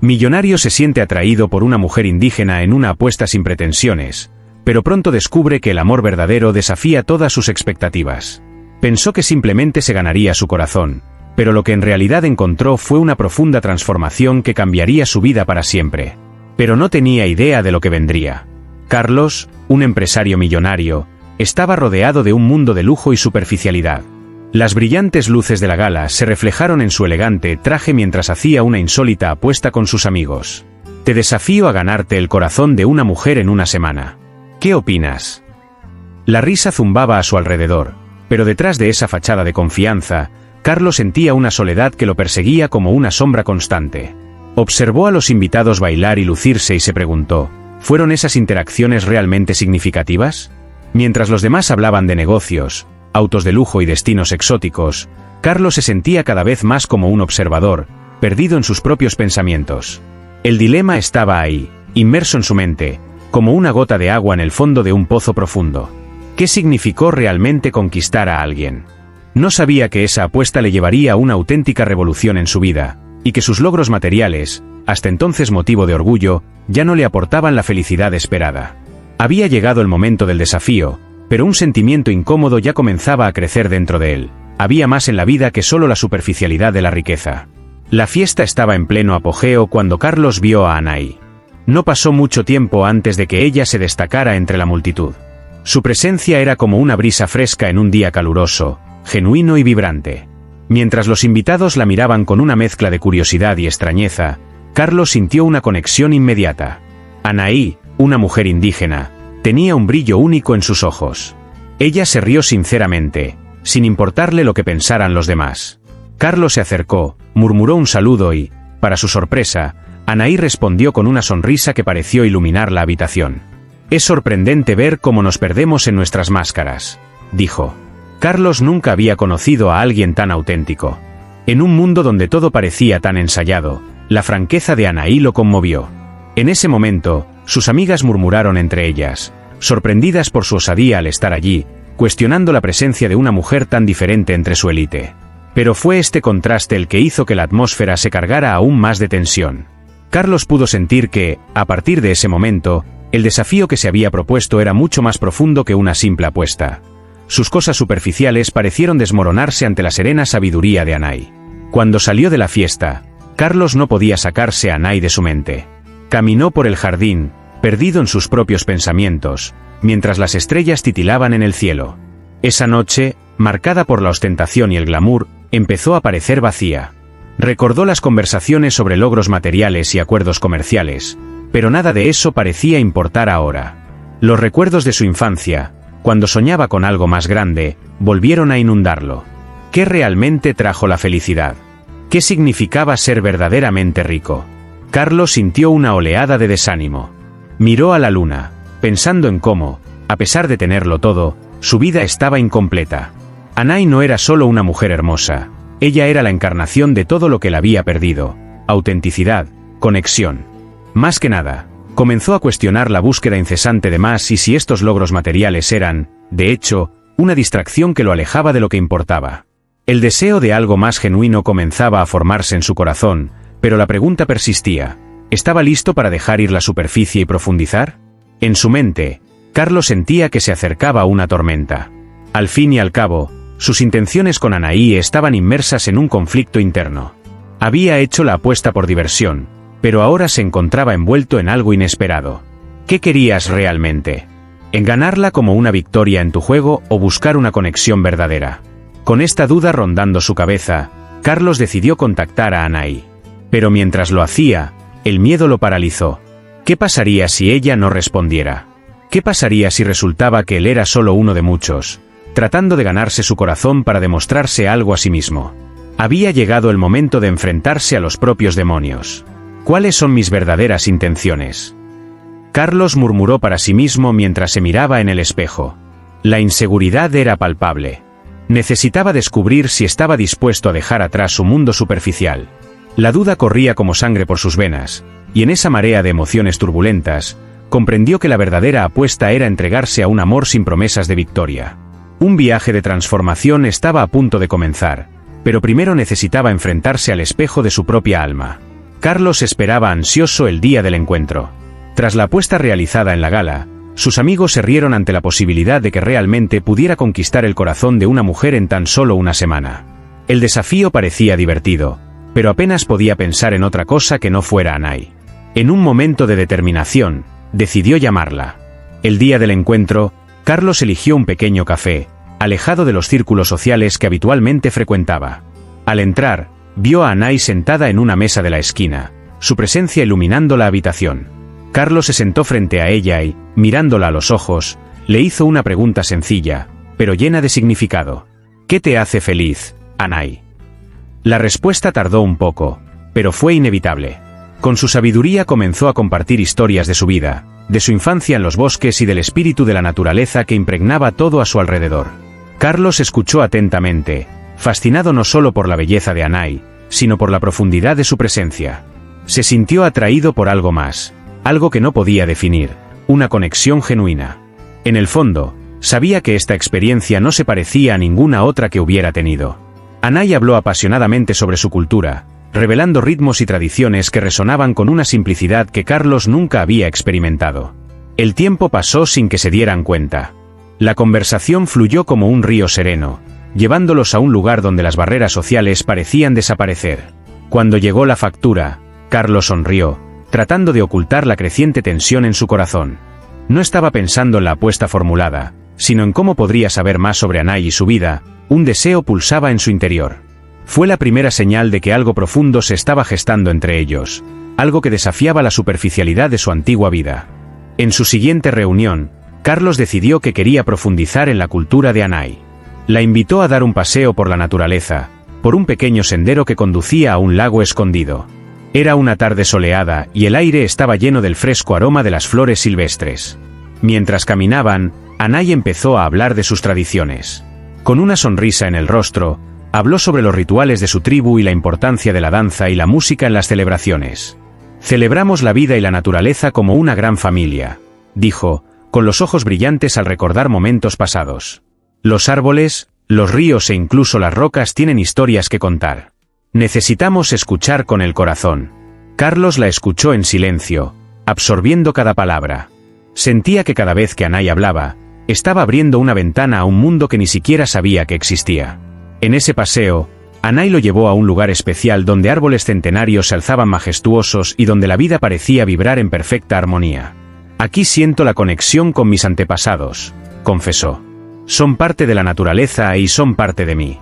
Millonario se siente atraído por una mujer indígena en una apuesta sin pretensiones, pero pronto descubre que el amor verdadero desafía todas sus expectativas. Pensó que simplemente se ganaría su corazón, pero lo que en realidad encontró fue una profunda transformación que cambiaría su vida para siempre. Pero no tenía idea de lo que vendría. Carlos, un empresario millonario, estaba rodeado de un mundo de lujo y superficialidad. Las brillantes luces de la gala se reflejaron en su elegante traje mientras hacía una insólita apuesta con sus amigos. Te desafío a ganarte el corazón de una mujer en una semana. ¿Qué opinas? La risa zumbaba a su alrededor, pero detrás de esa fachada de confianza, Carlos sentía una soledad que lo perseguía como una sombra constante. Observó a los invitados bailar y lucirse y se preguntó, ¿fueron esas interacciones realmente significativas? Mientras los demás hablaban de negocios, autos de lujo y destinos exóticos, Carlos se sentía cada vez más como un observador, perdido en sus propios pensamientos. El dilema estaba ahí, inmerso en su mente, como una gota de agua en el fondo de un pozo profundo. ¿Qué significó realmente conquistar a alguien? No sabía que esa apuesta le llevaría a una auténtica revolución en su vida, y que sus logros materiales, hasta entonces motivo de orgullo, ya no le aportaban la felicidad esperada. Había llegado el momento del desafío, pero un sentimiento incómodo ya comenzaba a crecer dentro de él. Había más en la vida que solo la superficialidad de la riqueza. La fiesta estaba en pleno apogeo cuando Carlos vio a Anaí. No pasó mucho tiempo antes de que ella se destacara entre la multitud. Su presencia era como una brisa fresca en un día caluroso, genuino y vibrante. Mientras los invitados la miraban con una mezcla de curiosidad y extrañeza, Carlos sintió una conexión inmediata. Anaí, una mujer indígena, tenía un brillo único en sus ojos. Ella se rió sinceramente, sin importarle lo que pensaran los demás. Carlos se acercó, murmuró un saludo y, para su sorpresa, Anaí respondió con una sonrisa que pareció iluminar la habitación. «Es sorprendente ver cómo nos perdemos en nuestras máscaras», dijo. Carlos nunca había conocido a alguien tan auténtico. En un mundo donde todo parecía tan ensayado, la franqueza de Anaí lo conmovió. En ese momento, sus amigas murmuraron entre ellas, sorprendidas por su osadía al estar allí, cuestionando la presencia de una mujer tan diferente entre su élite. Pero fue este contraste el que hizo que la atmósfera se cargara aún más de tensión. Carlos pudo sentir que, a partir de ese momento, el desafío que se había propuesto era mucho más profundo que una simple apuesta. Sus cosas superficiales parecieron desmoronarse ante la serena sabiduría de Anaí. Cuando salió de la fiesta, Carlos no podía sacarse a Anaí de su mente. Caminó por el jardín, perdido en sus propios pensamientos, mientras las estrellas titilaban en el cielo. Esa noche, marcada por la ostentación y el glamour, empezó a parecer vacía. Recordó las conversaciones sobre logros materiales y acuerdos comerciales, pero nada de eso parecía importar ahora. Los recuerdos de su infancia, cuando soñaba con algo más grande, volvieron a inundarlo. ¿Qué realmente trajo la felicidad? ¿Qué significaba ser verdaderamente rico? Carlos sintió una oleada de desánimo. Miró a la luna, pensando en cómo, a pesar de tenerlo todo, su vida estaba incompleta. Anaí no era solo una mujer hermosa, ella era la encarnación de todo lo que la había perdido: autenticidad, conexión. Más que nada, comenzó a cuestionar la búsqueda incesante de más y si estos logros materiales eran, de hecho, una distracción que lo alejaba de lo que importaba. El deseo de algo más genuino comenzaba a formarse en su corazón, pero la pregunta persistía: ¿estaba listo para dejar ir la superficie y profundizar? En su mente, Carlos sentía que se acercaba a una tormenta. Al fin y al cabo, sus intenciones con Anaí estaban inmersas en un conflicto interno. Había hecho la apuesta por diversión, pero ahora se encontraba envuelto en algo inesperado. ¿Qué querías realmente? ¿En ganarla como una victoria en tu juego o buscar una conexión verdadera? Con esta duda rondando su cabeza, Carlos decidió contactar a Anaí. Pero mientras lo hacía, el miedo lo paralizó. ¿Qué pasaría si ella no respondiera? ¿Qué pasaría si resultaba que él era solo uno de muchos, tratando de ganarse su corazón para demostrarse algo a sí mismo? Había llegado el momento de enfrentarse a los propios demonios. ¿Cuáles son mis verdaderas intenciones? Carlos murmuró para sí mismo mientras se miraba en el espejo. La inseguridad era palpable. Necesitaba descubrir si estaba dispuesto a dejar atrás su mundo superficial. La duda corría como sangre por sus venas, y en esa marea de emociones turbulentas, comprendió que la verdadera apuesta era entregarse a un amor sin promesas de victoria. Un viaje de transformación estaba a punto de comenzar, pero primero necesitaba enfrentarse al espejo de su propia alma. Carlos esperaba ansioso el día del encuentro. Tras la apuesta realizada en la gala, sus amigos se rieron ante la posibilidad de que realmente pudiera conquistar el corazón de una mujer en tan solo una semana. El desafío parecía divertido, pero apenas podía pensar en otra cosa que no fuera Anay. En un momento de determinación, decidió llamarla. El día del encuentro, Carlos eligió un pequeño café, alejado de los círculos sociales que habitualmente frecuentaba. Al entrar, vio a Anay sentada en una mesa de la esquina, su presencia iluminando la habitación. Carlos se sentó frente a ella y, mirándola a los ojos, le hizo una pregunta sencilla, pero llena de significado. ¿Qué te hace feliz, Anay? La respuesta tardó un poco, pero fue inevitable. Con su sabiduría comenzó a compartir historias de su vida, de su infancia en los bosques y del espíritu de la naturaleza que impregnaba todo a su alrededor. Carlos escuchó atentamente, fascinado no solo por la belleza de Anay, sino por la profundidad de su presencia. Se sintió atraído por algo más, algo que no podía definir, una conexión genuina. En el fondo, sabía que esta experiencia no se parecía a ninguna otra que hubiera tenido. Anay habló apasionadamente sobre su cultura, revelando ritmos y tradiciones que resonaban con una simplicidad que Carlos nunca había experimentado. El tiempo pasó sin que se dieran cuenta. La conversación fluyó como un río sereno, llevándolos a un lugar donde las barreras sociales parecían desaparecer. Cuando llegó la factura, Carlos sonrió, tratando de ocultar la creciente tensión en su corazón. No estaba pensando en la apuesta formulada, sino en cómo podría saber más sobre Anay y su vida. Un deseo pulsaba en su interior. Fue la primera señal de que algo profundo se estaba gestando entre ellos, algo que desafiaba la superficialidad de su antigua vida. En su siguiente reunión, Carlos decidió que quería profundizar en la cultura de Anay. La invitó a dar un paseo por la naturaleza, por un pequeño sendero que conducía a un lago escondido. Era una tarde soleada y el aire estaba lleno del fresco aroma de las flores silvestres. Mientras caminaban, Anay empezó a hablar de sus tradiciones. Con una sonrisa en el rostro, habló sobre los rituales de su tribu y la importancia de la danza y la música en las celebraciones. Celebramos la vida y la naturaleza como una gran familia, dijo, con los ojos brillantes al recordar momentos pasados. Los árboles, los ríos e incluso las rocas tienen historias que contar. Necesitamos escuchar con el corazón. Carlos la escuchó en silencio, absorbiendo cada palabra. Sentía que cada vez que Anay hablaba, estaba abriendo una ventana a un mundo que ni siquiera sabía que existía. En ese paseo, Anay lo llevó a un lugar especial donde árboles centenarios se alzaban majestuosos y donde la vida parecía vibrar en perfecta armonía. Aquí siento la conexión con mis antepasados, confesó. Son parte de la naturaleza y son parte de mí.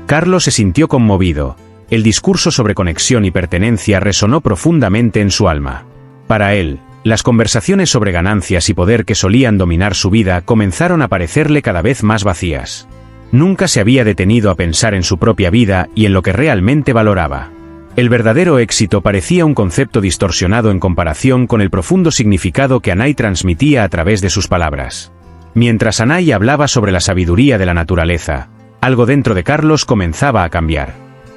Carlos se sintió conmovido. El discurso sobre conexión y pertenencia resonó profundamente en su alma. Para él, las conversaciones sobre ganancias y poder que solían dominar su vida comenzaron a parecerle cada vez más vacías. Nunca se había detenido a pensar en su propia vida y en lo que realmente valoraba. El verdadero éxito parecía un concepto distorsionado en comparación con el profundo significado que Anay transmitía a través de sus palabras. Mientras Anay hablaba sobre la sabiduría de la naturaleza, algo dentro de Carlos comenzaba a cambiar.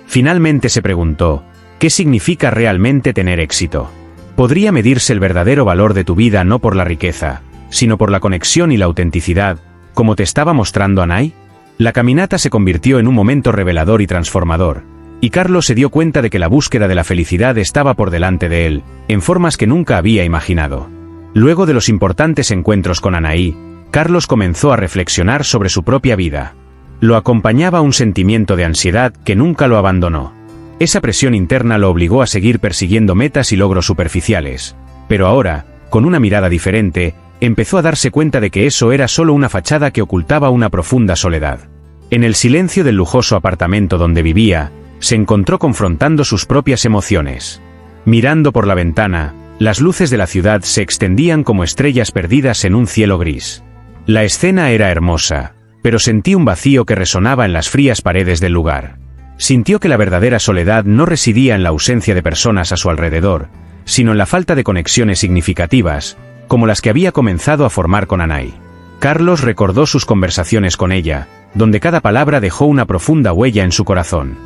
Finalmente se preguntó, ¿qué significa realmente tener éxito? ¿Podría medirse el verdadero valor de tu vida no por la riqueza, sino por la conexión y la autenticidad, como te estaba mostrando Anay? La caminata se convirtió en un momento revelador y transformador, y Carlos se dio cuenta de que la búsqueda de la felicidad estaba por delante de él, en formas que nunca había imaginado. Luego de los importantes encuentros con Anay, Carlos comenzó a reflexionar sobre su propia vida. Lo acompañaba un sentimiento de ansiedad que nunca lo abandonó. Esa presión interna lo obligó a seguir persiguiendo metas y logros superficiales, pero ahora, con una mirada diferente, empezó a darse cuenta de que eso era solo una fachada que ocultaba una profunda soledad. En el silencio del lujoso apartamento donde vivía, se encontró confrontando sus propias emociones. Mirando por la ventana, las luces de la ciudad se extendían como estrellas perdidas en un cielo gris. La escena era hermosa, pero sentí un vacío que resonaba en las frías paredes del lugar. Sintió que la verdadera soledad no residía en la ausencia de personas a su alrededor, sino en la falta de conexiones significativas, como las que había comenzado a formar con Anay. Carlos recordó sus conversaciones con ella, donde cada palabra dejó una profunda huella en su corazón.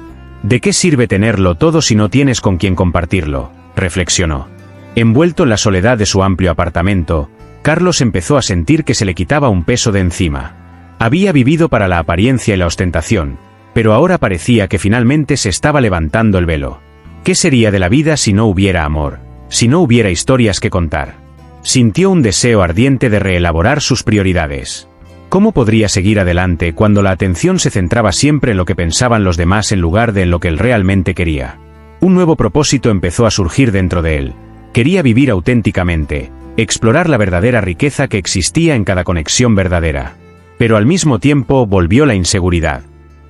¿De qué sirve tenerlo todo si no tienes con quien compartirlo?, reflexionó. Envuelto en la soledad de su amplio apartamento, Carlos empezó a sentir que se le quitaba un peso de encima. Había vivido para la apariencia y la ostentación, pero ahora parecía que finalmente se estaba levantando el velo. ¿Qué sería de la vida si no hubiera amor? Si no hubiera historias que contar. Sintió un deseo ardiente de reelaborar sus prioridades. ¿Cómo podría seguir adelante cuando la atención se centraba siempre en lo que pensaban los demás en lugar de en lo que él realmente quería? Un nuevo propósito empezó a surgir dentro de él. Quería vivir auténticamente, explorar la verdadera riqueza que existía en cada conexión verdadera. Pero al mismo tiempo volvió la inseguridad.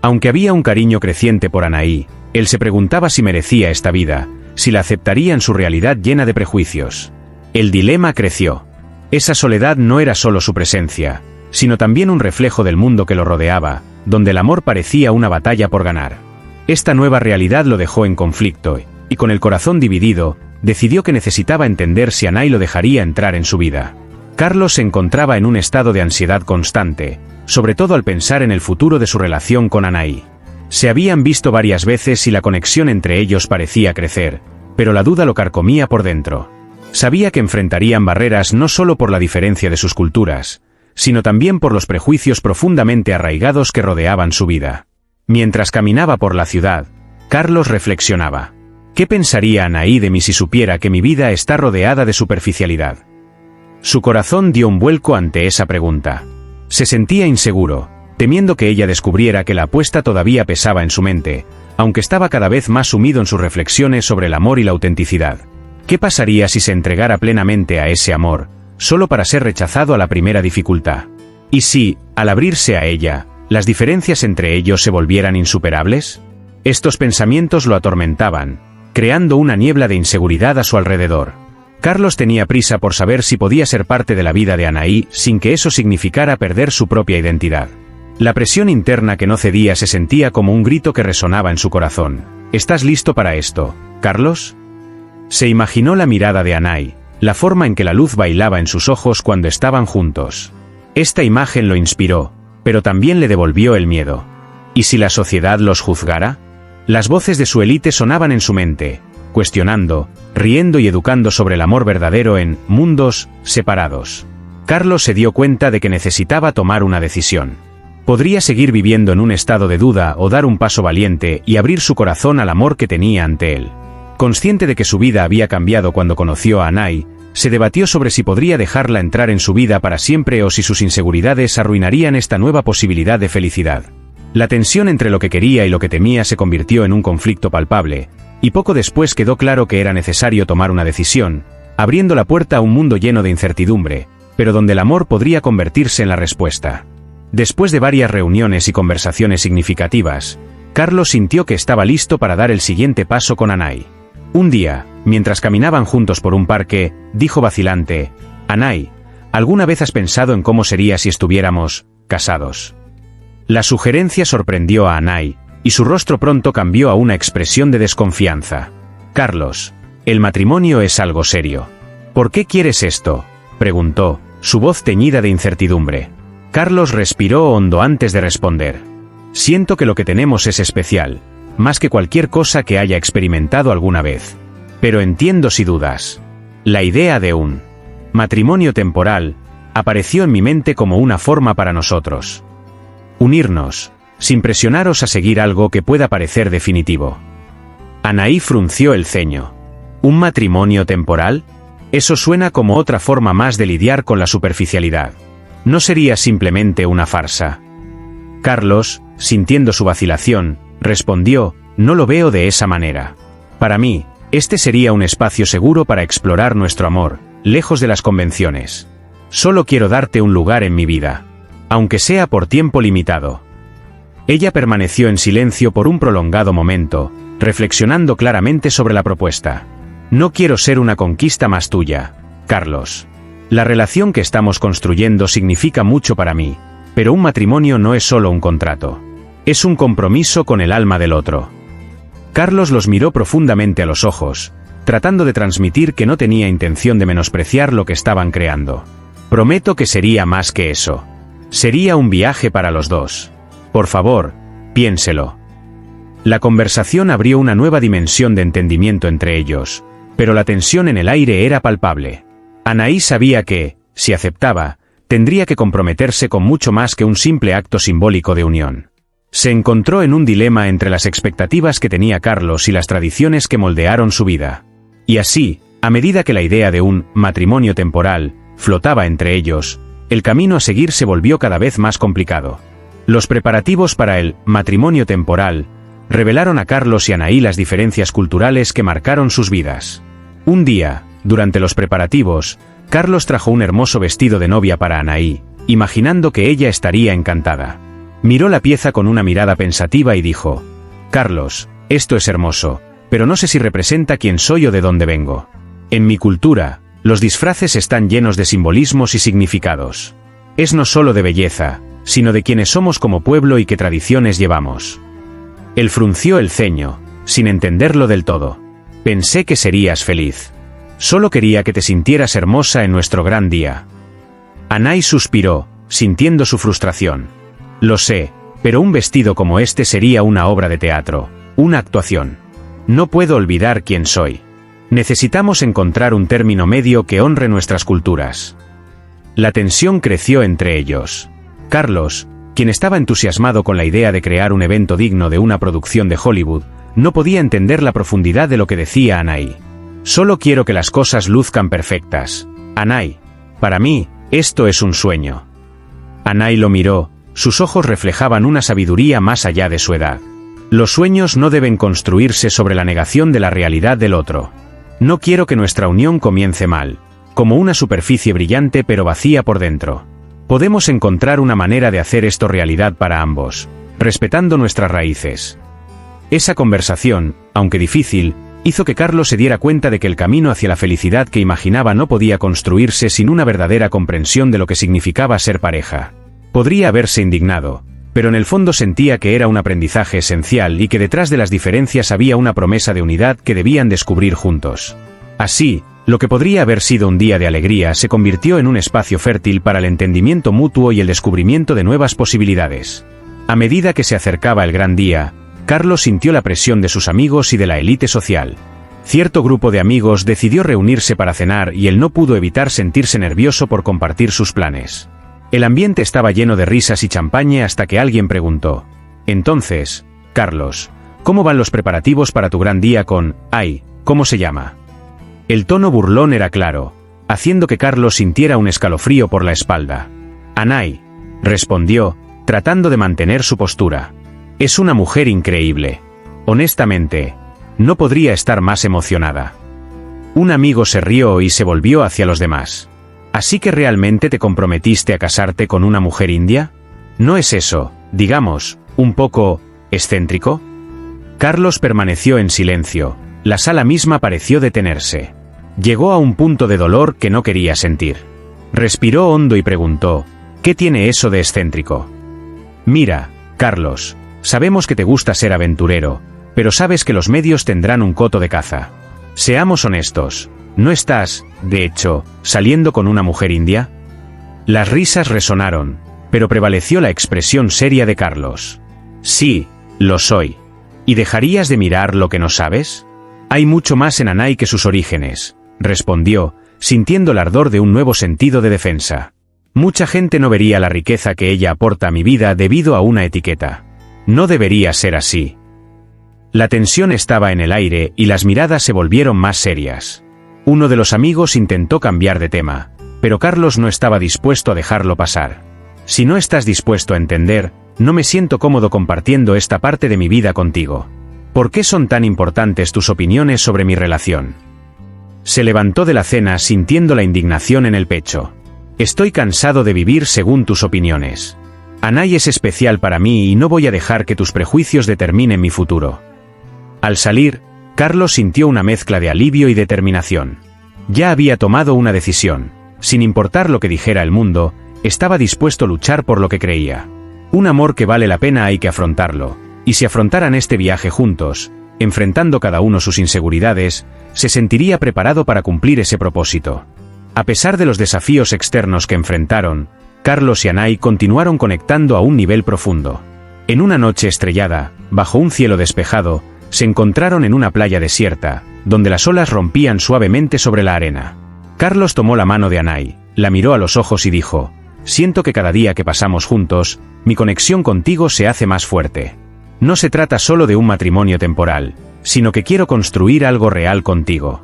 Aunque había un cariño creciente por Anaí, él se preguntaba si merecía esta vida, si la aceptaría en su realidad llena de prejuicios. El dilema creció. Esa soledad no era solo su presencia, sino también un reflejo del mundo que lo rodeaba, donde el amor parecía una batalla por ganar. Esta nueva realidad lo dejó en conflicto, y con el corazón dividido, decidió que necesitaba entender si Anaí lo dejaría entrar en su vida. Carlos se encontraba en un estado de ansiedad constante, sobre todo al pensar en el futuro de su relación con Anaí. Se habían visto varias veces y la conexión entre ellos parecía crecer, pero la duda lo carcomía por dentro. Sabía que enfrentarían barreras no solo por la diferencia de sus culturas, sino también por los prejuicios profundamente arraigados que rodeaban su vida. Mientras caminaba por la ciudad, Carlos reflexionaba. ¿Qué pensaría Anaí de mí si supiera que mi vida está rodeada de superficialidad? Su corazón dio un vuelco ante esa pregunta. Se sentía inseguro, temiendo que ella descubriera que la apuesta todavía pesaba en su mente, aunque estaba cada vez más sumido en sus reflexiones sobre el amor y la autenticidad. ¿Qué pasaría si se entregara plenamente a ese amor, solo para ser rechazado a la primera dificultad? ¿Y si, al abrirse a ella, las diferencias entre ellos se volvieran insuperables? Estos pensamientos lo atormentaban, creando una niebla de inseguridad a su alrededor. Carlos tenía prisa por saber si podía ser parte de la vida de Anaí sin que eso significara perder su propia identidad. La presión interna que no cedía se sentía como un grito que resonaba en su corazón. ¿Estás listo para esto, Carlos? Se imaginó la mirada de Anaí, la forma en que la luz bailaba en sus ojos cuando estaban juntos. Esta imagen lo inspiró, pero también le devolvió el miedo. ¿Y si la sociedad los juzgara? Las voces de su élite sonaban en su mente, cuestionando, riendo y educando sobre el amor verdadero en mundos separados. Carlos se dio cuenta de que necesitaba tomar una decisión. Podría seguir viviendo en un estado de duda o dar un paso valiente y abrir su corazón al amor que tenía ante él. Consciente de que su vida había cambiado cuando conoció a Anaí, se debatió sobre si podría dejarla entrar en su vida para siempre o si sus inseguridades arruinarían esta nueva posibilidad de felicidad. La tensión entre lo que quería y lo que temía se convirtió en un conflicto palpable, y poco después quedó claro que era necesario tomar una decisión, abriendo la puerta a un mundo lleno de incertidumbre, pero donde el amor podría convertirse en la respuesta. Después de varias reuniones y conversaciones significativas, Carlos sintió que estaba listo para dar el siguiente paso con Anaí. Un día, mientras caminaban juntos por un parque, dijo vacilante: «Anaí, ¿alguna vez has pensado en cómo sería si estuviéramos casados?». La sugerencia sorprendió a Anaí, y su rostro pronto cambió a una expresión de desconfianza. «Carlos, el matrimonio es algo serio». «¿Por qué quieres esto?», preguntó, su voz teñida de incertidumbre. Carlos respiró hondo antes de responder. «Siento que lo que tenemos es especial, más que cualquier cosa que haya experimentado alguna vez. Pero entiendo si dudas». La idea de un matrimonio temporal apareció en mi mente como una forma para nosotros unirnos, sin presionaros a seguir algo que pueda parecer definitivo. Anaí frunció el ceño. ¿Un matrimonio temporal? Eso suena como otra forma más de lidiar con la superficialidad. ¿No sería simplemente una farsa? Carlos, sintiendo su vacilación, respondió: «No lo veo de esa manera. Para mí, este sería un espacio seguro para explorar nuestro amor, lejos de las convenciones. Solo quiero darte un lugar en mi vida, aunque sea por tiempo limitado». Ella permaneció en silencio por un prolongado momento, reflexionando claramente sobre la propuesta. «No quiero ser una conquista más tuya, Carlos. La relación que estamos construyendo significa mucho para mí, pero un matrimonio no es solo un contrato. Es un compromiso con el alma del otro». Carlos los miró profundamente a los ojos, tratando de transmitir que no tenía intención de menospreciar lo que estaban creando. «Prometo que sería más que eso. Sería un viaje para los dos. Por favor, piénselo». La conversación abrió una nueva dimensión de entendimiento entre ellos, pero la tensión en el aire era palpable. Anaí sabía que, si aceptaba, tendría que comprometerse con mucho más que un simple acto simbólico de unión. Se encontró en un dilema entre las expectativas que tenía Carlos y las tradiciones que moldearon su vida. Y así, a medida que la idea de un matrimonio temporal flotaba entre ellos, el camino a seguir se volvió cada vez más complicado. Los preparativos para el matrimonio temporal revelaron a Carlos y Anaí las diferencias culturales que marcaron sus vidas. Un día, durante los preparativos, Carlos trajo un hermoso vestido de novia para Anaí, imaginando que ella estaría encantada. Miró la pieza con una mirada pensativa y dijo: «Carlos, esto es hermoso, pero no sé si representa quién soy o de dónde vengo. En mi cultura, los disfraces están llenos de simbolismos y significados. Es no solo de belleza, sino de quienes somos como pueblo y qué tradiciones llevamos». Él frunció el ceño, sin entenderlo del todo. «Pensé que serías feliz. Solo quería que te sintieras hermosa en nuestro gran día». Anaí suspiró, sintiendo su frustración. «Lo sé, pero un vestido como este sería una obra de teatro, una actuación. No puedo olvidar quién soy. Necesitamos encontrar un término medio que honre nuestras culturas». La tensión creció entre ellos. Carlos, quien estaba entusiasmado con la idea de crear un evento digno de una producción de Hollywood, no podía entender la profundidad de lo que decía Anaí. «Solo quiero que las cosas luzcan perfectas. Anaí, para mí, esto es un sueño». Anaí lo miró, sus ojos reflejaban una sabiduría más allá de su edad. «Los sueños no deben construirse sobre la negación de la realidad del otro. No quiero que nuestra unión comience mal, como una superficie brillante pero vacía por dentro. Podemos encontrar una manera de hacer esto realidad para ambos, respetando nuestras raíces». Esa conversación, aunque difícil, hizo que Carlos se diera cuenta de que el camino hacia la felicidad que imaginaba no podía construirse sin una verdadera comprensión de lo que significaba ser pareja. Podría haberse indignado, pero en el fondo sentía que era un aprendizaje esencial y que detrás de las diferencias había una promesa de unidad que debían descubrir juntos. Así, lo que podría haber sido un día de alegría se convirtió en un espacio fértil para el entendimiento mutuo y el descubrimiento de nuevas posibilidades. A medida que se acercaba el gran día, Carlos sintió la presión de sus amigos y de la élite social. Cierto grupo de amigos decidió reunirse para cenar y él no pudo evitar sentirse nervioso por compartir sus planes. El ambiente estaba lleno de risas y champaña hasta que alguien preguntó: «Entonces, Carlos, ¿cómo van los preparativos para tu gran día con, ¿cómo se llama?». El tono burlón era claro, haciendo que Carlos sintiera un escalofrío por la espalda. «Anaí», respondió, tratando de mantener su postura. «Es una mujer increíble. Honestamente, no podría estar más emocionada». Un amigo se rió y se volvió hacia los demás. «¿Así que realmente te comprometiste a casarte con una mujer india? ¿No es eso, digamos, un poco excéntrico?». Carlos permaneció en silencio, la sala misma pareció detenerse. Llegó a un punto de dolor que no quería sentir. Respiró hondo y preguntó: «¿Qué tiene eso de excéntrico?». «Mira, Carlos, sabemos que te gusta ser aventurero, pero sabes que los medios tendrán un coto de caza. Seamos honestos, ¿no estás, de hecho, saliendo con una mujer india?». Las risas resonaron, pero prevaleció la expresión seria de Carlos. «Sí, lo soy. ¿Y dejarías de mirar lo que no sabes?». «Hay mucho más en Anaí que sus orígenes», respondió, sintiendo el ardor de un nuevo sentido de defensa. «Mucha gente no vería la riqueza que ella aporta a mi vida debido a una etiqueta. No debería ser así». La tensión estaba en el aire y las miradas se volvieron más serias. Uno de los amigos intentó cambiar de tema, pero Carlos no estaba dispuesto a dejarlo pasar. «Si no estás dispuesto a entender, no me siento cómodo compartiendo esta parte de mi vida contigo. ¿Por qué son tan importantes tus opiniones sobre mi relación?». Se levantó de la cena sintiendo la indignación en el pecho. «Estoy cansado de vivir según tus opiniones. Anaí es especial para mí y no voy a dejar que tus prejuicios determinen mi futuro». Al salir, Carlos sintió una mezcla de alivio y determinación. Ya había tomado una decisión. Sin importar lo que dijera el mundo, estaba dispuesto a luchar por lo que creía. Un amor que vale la pena hay que afrontarlo, y si afrontaran este viaje juntos, enfrentando cada uno sus inseguridades, se sentiría preparado para cumplir ese propósito. A pesar de los desafíos externos que enfrentaron, Carlos y Anaí continuaron conectando a un nivel profundo. En una noche estrellada, bajo un cielo despejado, se encontraron en una playa desierta, donde las olas rompían suavemente sobre la arena. Carlos tomó la mano de Anaí, la miró a los ojos y dijo: siento que cada día que pasamos juntos, mi conexión contigo se hace más fuerte. No se trata solo de un matrimonio temporal, sino que quiero construir algo real contigo.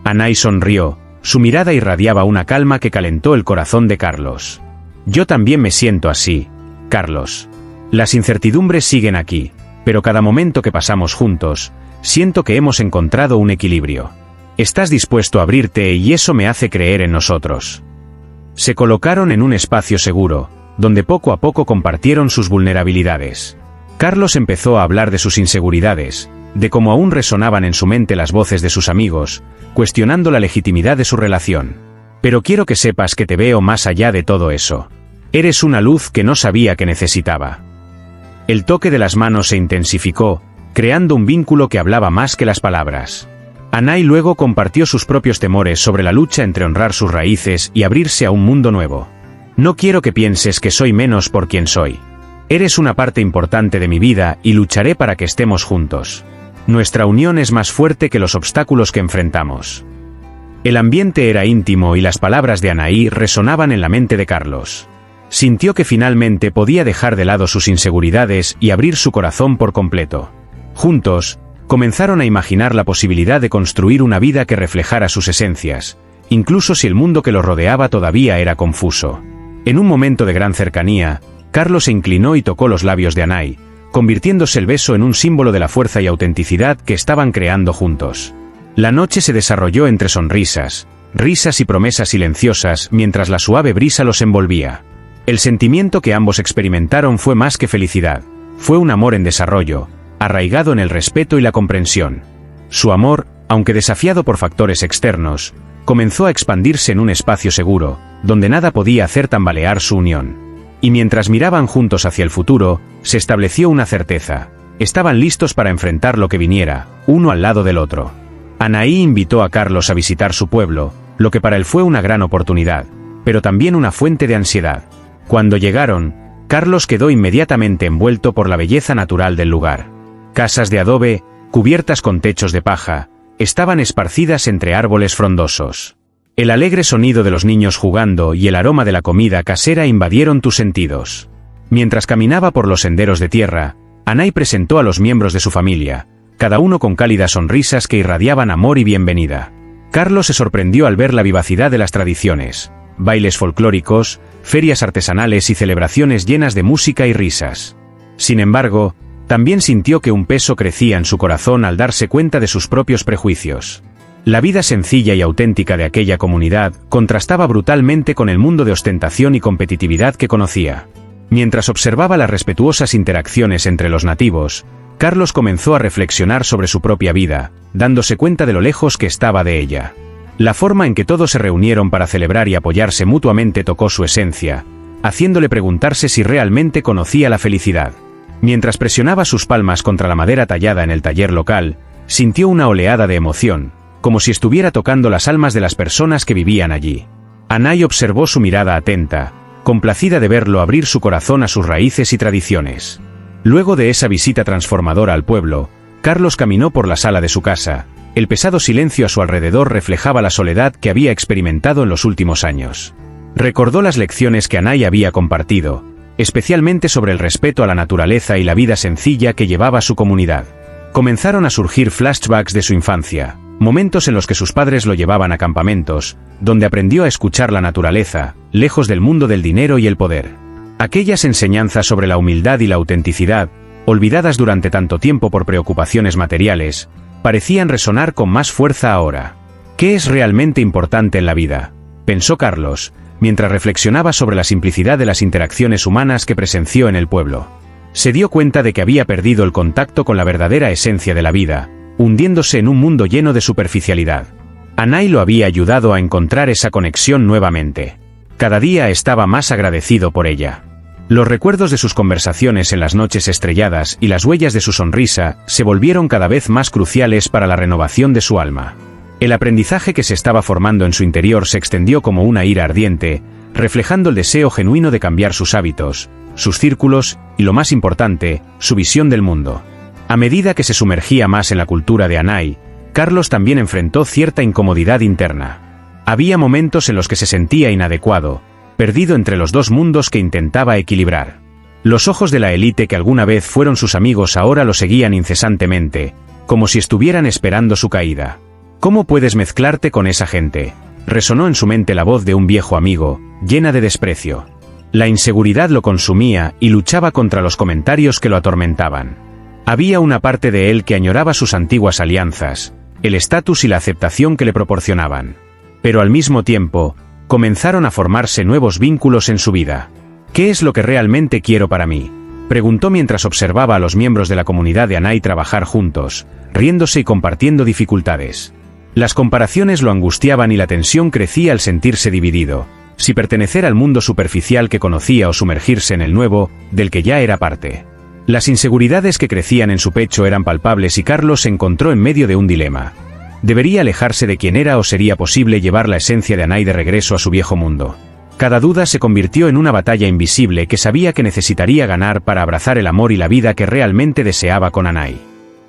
Anay sonrió, su mirada irradiaba una calma que calentó el corazón de Carlos. Yo también me siento así, Carlos. Las incertidumbres siguen aquí, pero cada momento que pasamos juntos, siento que hemos encontrado un equilibrio. Estás dispuesto a abrirte y eso me hace creer en nosotros. Se colocaron en un espacio seguro, donde poco a poco compartieron sus vulnerabilidades. Carlos empezó a hablar de sus inseguridades, de cómo aún resonaban en su mente las voces de sus amigos, cuestionando la legitimidad de su relación. Pero quiero que sepas que te veo más allá de todo eso. Eres una luz que no sabía que necesitaba. El toque de las manos se intensificó, creando un vínculo que hablaba más que las palabras. Anay luego compartió sus propios temores sobre la lucha entre honrar sus raíces y abrirse a un mundo nuevo. No quiero que pienses que soy menos por quien soy. Eres una parte importante de mi vida y lucharé para que estemos juntos. Nuestra unión es más fuerte que los obstáculos que enfrentamos. El ambiente era íntimo y las palabras de Anay resonaban en la mente de Carlos. Sintió que finalmente podía dejar de lado sus inseguridades y abrir su corazón por completo. Juntos, comenzaron a imaginar la posibilidad de construir una vida que reflejara sus esencias, incluso si el mundo que los rodeaba todavía era confuso. En un momento de gran cercanía, Carlos se inclinó y tocó los labios de Anay, convirtiéndose el beso en un símbolo de la fuerza y autenticidad que estaban creando juntos. La noche se desarrolló entre sonrisas, risas y promesas silenciosas mientras la suave brisa los envolvía. El sentimiento que ambos experimentaron fue más que felicidad, fue un amor en desarrollo, arraigado en el respeto y la comprensión. Su amor, aunque desafiado por factores externos, comenzó a expandirse en un espacio seguro, donde nada podía hacer tambalear su unión. Y mientras miraban juntos hacia el futuro, se estableció una certeza: estaban listos para enfrentar lo que viniera, uno al lado del otro. Anay invitó a Carlos a visitar su pueblo, lo que para él fue una gran oportunidad, pero también una fuente de ansiedad. Cuando llegaron, Carlos quedó inmediatamente envuelto por la belleza natural del lugar. Casas de adobe, cubiertas con techos de paja, estaban esparcidas entre árboles frondosos. El alegre sonido de los niños jugando y el aroma de la comida casera invadieron tus sentidos. Mientras caminaba por los senderos de tierra, Anay presentó a los miembros de su familia, cada uno con cálidas sonrisas que irradiaban amor y bienvenida. Carlos se sorprendió al ver la vivacidad de las tradiciones, bailes folclóricos, ferias artesanales y celebraciones llenas de música y risas. Sin embargo, también sintió que un peso crecía en su corazón al darse cuenta de sus propios prejuicios. La vida sencilla y auténtica de aquella comunidad contrastaba brutalmente con el mundo de ostentación y competitividad que conocía. Mientras observaba las respetuosas interacciones entre los nativos, Carlos comenzó a reflexionar sobre su propia vida, dándose cuenta de lo lejos que estaba de ella. La forma en que todos se reunieron para celebrar y apoyarse mutuamente tocó su esencia, haciéndole preguntarse si realmente conocía la felicidad. Mientras presionaba sus palmas contra la madera tallada en el taller local, sintió una oleada de emoción, como si estuviera tocando las almas de las personas que vivían allí. Anay observó su mirada atenta, complacida de verlo abrir su corazón a sus raíces y tradiciones. Luego de esa visita transformadora al pueblo, Carlos caminó por la sala de su casa. El pesado silencio a su alrededor reflejaba la soledad que había experimentado en los últimos años. Recordó las lecciones que Anay había compartido, especialmente sobre el respeto a la naturaleza y la vida sencilla que llevaba su comunidad. Comenzaron a surgir flashbacks de su infancia, momentos en los que sus padres lo llevaban a campamentos, donde aprendió a escuchar la naturaleza, lejos del mundo del dinero y el poder. Aquellas enseñanzas sobre la humildad y la autenticidad, olvidadas durante tanto tiempo por preocupaciones materiales, parecían resonar con más fuerza ahora. ¿Qué es realmente importante en la vida?, pensó Carlos, mientras reflexionaba sobre la simplicidad de las interacciones humanas que presenció en el pueblo. Se dio cuenta de que había perdido el contacto con la verdadera esencia de la vida, hundiéndose en un mundo lleno de superficialidad. Anay lo había ayudado a encontrar esa conexión nuevamente. Cada día estaba más agradecido por ella. Los recuerdos de sus conversaciones en las noches estrelladas y las huellas de su sonrisa se volvieron cada vez más cruciales para la renovación de su alma. El aprendizaje que se estaba formando en su interior se extendió como una ira ardiente, reflejando el deseo genuino de cambiar sus hábitos, sus círculos y, lo más importante, su visión del mundo. A medida que se sumergía más en la cultura de Anay, Carlos también enfrentó cierta incomodidad interna. Había momentos en los que se sentía inadecuado, perdido entre los dos mundos que intentaba equilibrar. Los ojos de la élite que alguna vez fueron sus amigos ahora lo seguían incesantemente, como si estuvieran esperando su caída. ¿Cómo puedes mezclarte con esa gente? Resonó en su mente la voz de un viejo amigo, llena de desprecio. La inseguridad lo consumía y luchaba contra los comentarios que lo atormentaban. Había una parte de él que añoraba sus antiguas alianzas, el estatus y la aceptación que le proporcionaban. Pero al mismo tiempo, comenzaron a formarse nuevos vínculos en su vida. ¿Qué es lo que realmente quiero para mí?, preguntó mientras observaba a los miembros de la comunidad de Anai trabajar juntos, riéndose y compartiendo dificultades. Las comparaciones lo angustiaban y la tensión crecía al sentirse dividido, si pertenecer al mundo superficial que conocía o sumergirse en el nuevo, del que ya era parte. Las inseguridades que crecían en su pecho eran palpables y Carlos se encontró en medio de un dilema. ¿Debería alejarse de quien era o sería posible llevar la esencia de Anai de regreso a su viejo mundo? Cada duda se convirtió en una batalla invisible que sabía que necesitaría ganar para abrazar el amor y la vida que realmente deseaba con Anai.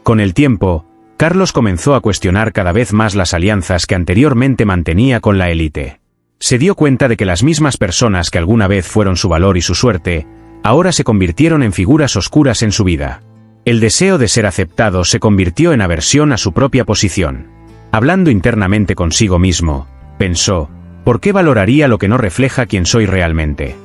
Con el tiempo, Carlos comenzó a cuestionar cada vez más las alianzas que anteriormente mantenía con la élite. Se dio cuenta de que las mismas personas que alguna vez fueron su valor y su suerte, ahora se convirtieron en figuras oscuras en su vida. El deseo de ser aceptado se convirtió en aversión a su propia posición. Hablando internamente consigo mismo, pensó: ¿por qué valoraría lo que no refleja quién soy realmente?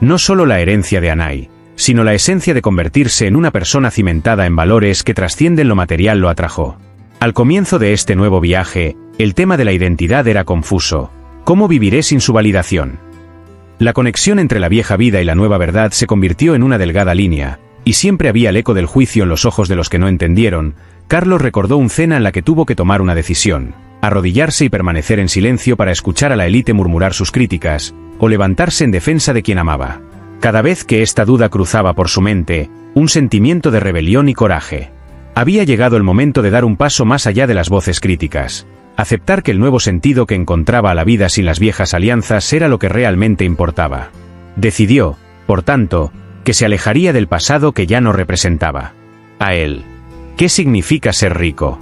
No solo la herencia de Anai, sino la esencia de convertirse en una persona cimentada en valores que trascienden lo material lo atrajo. Al comienzo de este nuevo viaje, el tema de la identidad era confuso. ¿Cómo viviré sin su validación? La conexión entre la vieja vida y la nueva verdad se convirtió en una delgada línea, y siempre había el eco del juicio en los ojos de los que no entendieron. Carlos recordó una cena en la que tuvo que tomar una decisión: arrodillarse y permanecer en silencio para escuchar a la élite murmurar sus críticas, o levantarse en defensa de quien amaba. Cada vez que esta duda cruzaba por su mente, un sentimiento de rebelión y coraje. Había llegado el momento de dar un paso más allá de las voces críticas, aceptar que el nuevo sentido que encontraba a la vida sin las viejas alianzas era lo que realmente importaba. Decidió, por tanto, que se alejaría del pasado que ya no representaba a él. ¿Qué significa ser rico?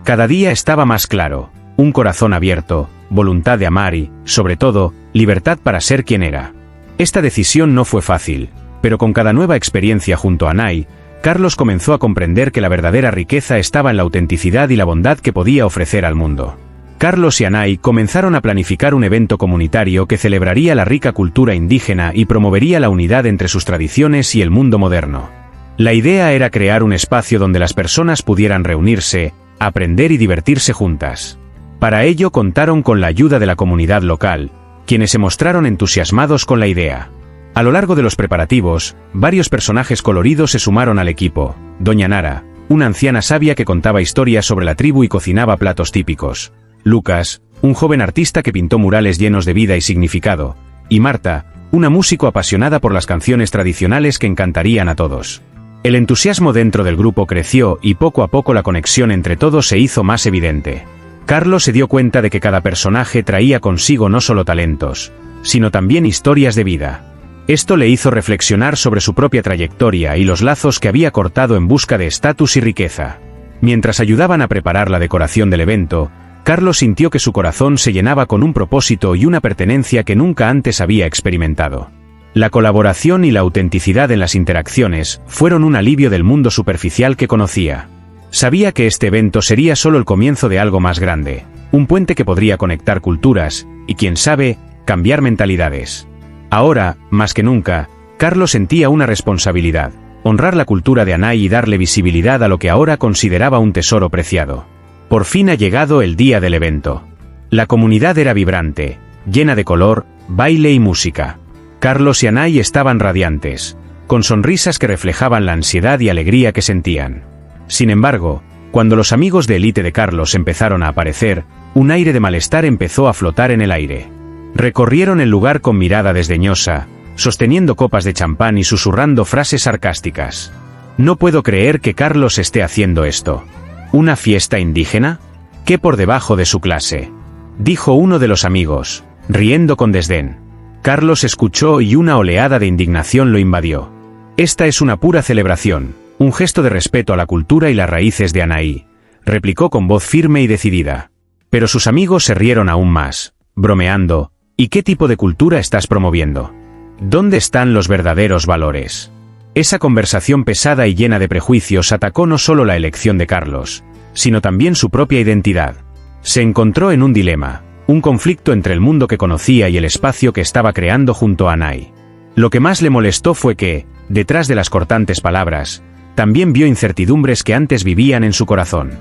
Cada día estaba más claro: un corazón abierto, voluntad de amar y, sobre todo, libertad para ser quien era. Esta decisión no fue fácil, pero con cada nueva experiencia junto a Anai, Carlos comenzó a comprender que la verdadera riqueza estaba en la autenticidad y la bondad que podía ofrecer al mundo. Carlos y Anai comenzaron a planificar un evento comunitario que celebraría la rica cultura indígena y promovería la unidad entre sus tradiciones y el mundo moderno. La idea era crear un espacio donde las personas pudieran reunirse, aprender y divertirse juntas. Para ello contaron con la ayuda de la comunidad local, quienes se mostraron entusiasmados con la idea. A lo largo de los preparativos, varios personajes coloridos se sumaron al equipo: Doña Nara, una anciana sabia que contaba historias sobre la tribu y cocinaba platos típicos; Lucas, un joven artista que pintó murales llenos de vida y significado; y Marta, una músico apasionada por las canciones tradicionales que encantarían a todos. El entusiasmo dentro del grupo creció y poco a poco la conexión entre todos se hizo más evidente. Carlos se dio cuenta de que cada personaje traía consigo no solo talentos, sino también historias de vida. Esto le hizo reflexionar sobre su propia trayectoria y los lazos que había cortado en busca de estatus y riqueza. Mientras ayudaban a preparar la decoración del evento, Carlos sintió que su corazón se llenaba con un propósito y una pertenencia que nunca antes había experimentado. La colaboración y la autenticidad en las interacciones fueron un alivio del mundo superficial que conocía. Sabía que este evento sería solo el comienzo de algo más grande, un puente que podría conectar culturas, y quién sabe, cambiar mentalidades. Ahora, más que nunca, Carlos sentía una responsabilidad: honrar la cultura de Anai y darle visibilidad a lo que ahora consideraba un tesoro preciado. Por fin ha llegado el día del evento. La comunidad era vibrante, llena de color, baile y música. Carlos y Anai estaban radiantes, con sonrisas que reflejaban la ansiedad y alegría que sentían. Sin embargo, cuando los amigos de élite de Carlos empezaron a aparecer, un aire de malestar empezó a flotar en el aire. Recorrieron el lugar con mirada desdeñosa, sosteniendo copas de champán y susurrando frases sarcásticas. «No puedo creer que Carlos esté haciendo esto. ¿Una fiesta indígena? ¿Qué por debajo de su clase?», dijo uno de los amigos, riendo con desdén. Carlos escuchó y una oleada de indignación lo invadió. «Esta es una pura celebración, un gesto de respeto a la cultura y las raíces de Anai», replicó con voz firme y decidida. Pero sus amigos se rieron aún más, bromeando: ¿Y qué tipo de cultura estás promoviendo? ¿Dónde están los verdaderos valores? Esa conversación pesada y llena de prejuicios atacó no solo la elección de Carlos, sino también su propia identidad. Se encontró en un dilema, un conflicto entre el mundo que conocía y el espacio que estaba creando junto a Anahí. Lo que más le molestó fue que, detrás de las cortantes palabras, también vio incertidumbres que antes vivían en su corazón.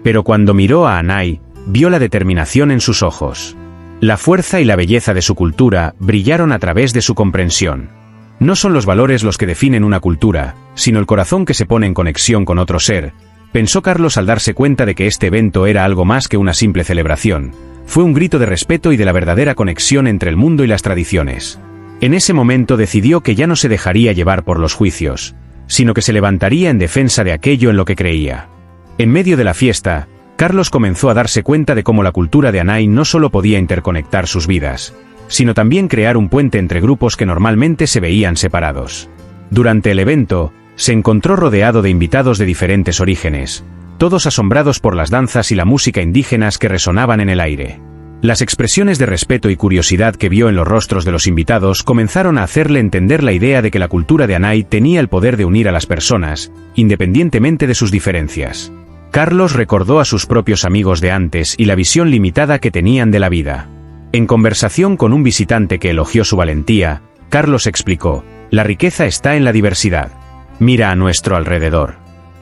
Pero cuando miró a Anahí, vio la determinación en sus ojos. La fuerza y la belleza de su cultura brillaron a través de su comprensión. No son los valores los que definen una cultura, sino el corazón que se pone en conexión con otro ser, pensó Carlos al darse cuenta de que este evento era algo más que una simple celebración. Fue un grito de respeto y de la verdadera conexión entre el mundo y las tradiciones. En ese momento decidió que ya no se dejaría llevar por los juicios, sino que se levantaría en defensa de aquello en lo que creía. En medio de la fiesta, Carlos comenzó a darse cuenta de cómo la cultura de Anahí no solo podía interconectar sus vidas, sino también crear un puente entre grupos que normalmente se veían separados. Durante el evento, se encontró rodeado de invitados de diferentes orígenes, todos asombrados por las danzas y la música indígenas que resonaban en el aire. Las expresiones de respeto y curiosidad que vio en los rostros de los invitados comenzaron a hacerle entender la idea de que la cultura de Anahí tenía el poder de unir a las personas, independientemente de sus diferencias. Carlos recordó a sus propios amigos de antes y la visión limitada que tenían de la vida. En conversación con un visitante que elogió su valentía, Carlos explicó: la riqueza está en la diversidad. Mira a nuestro alrededor.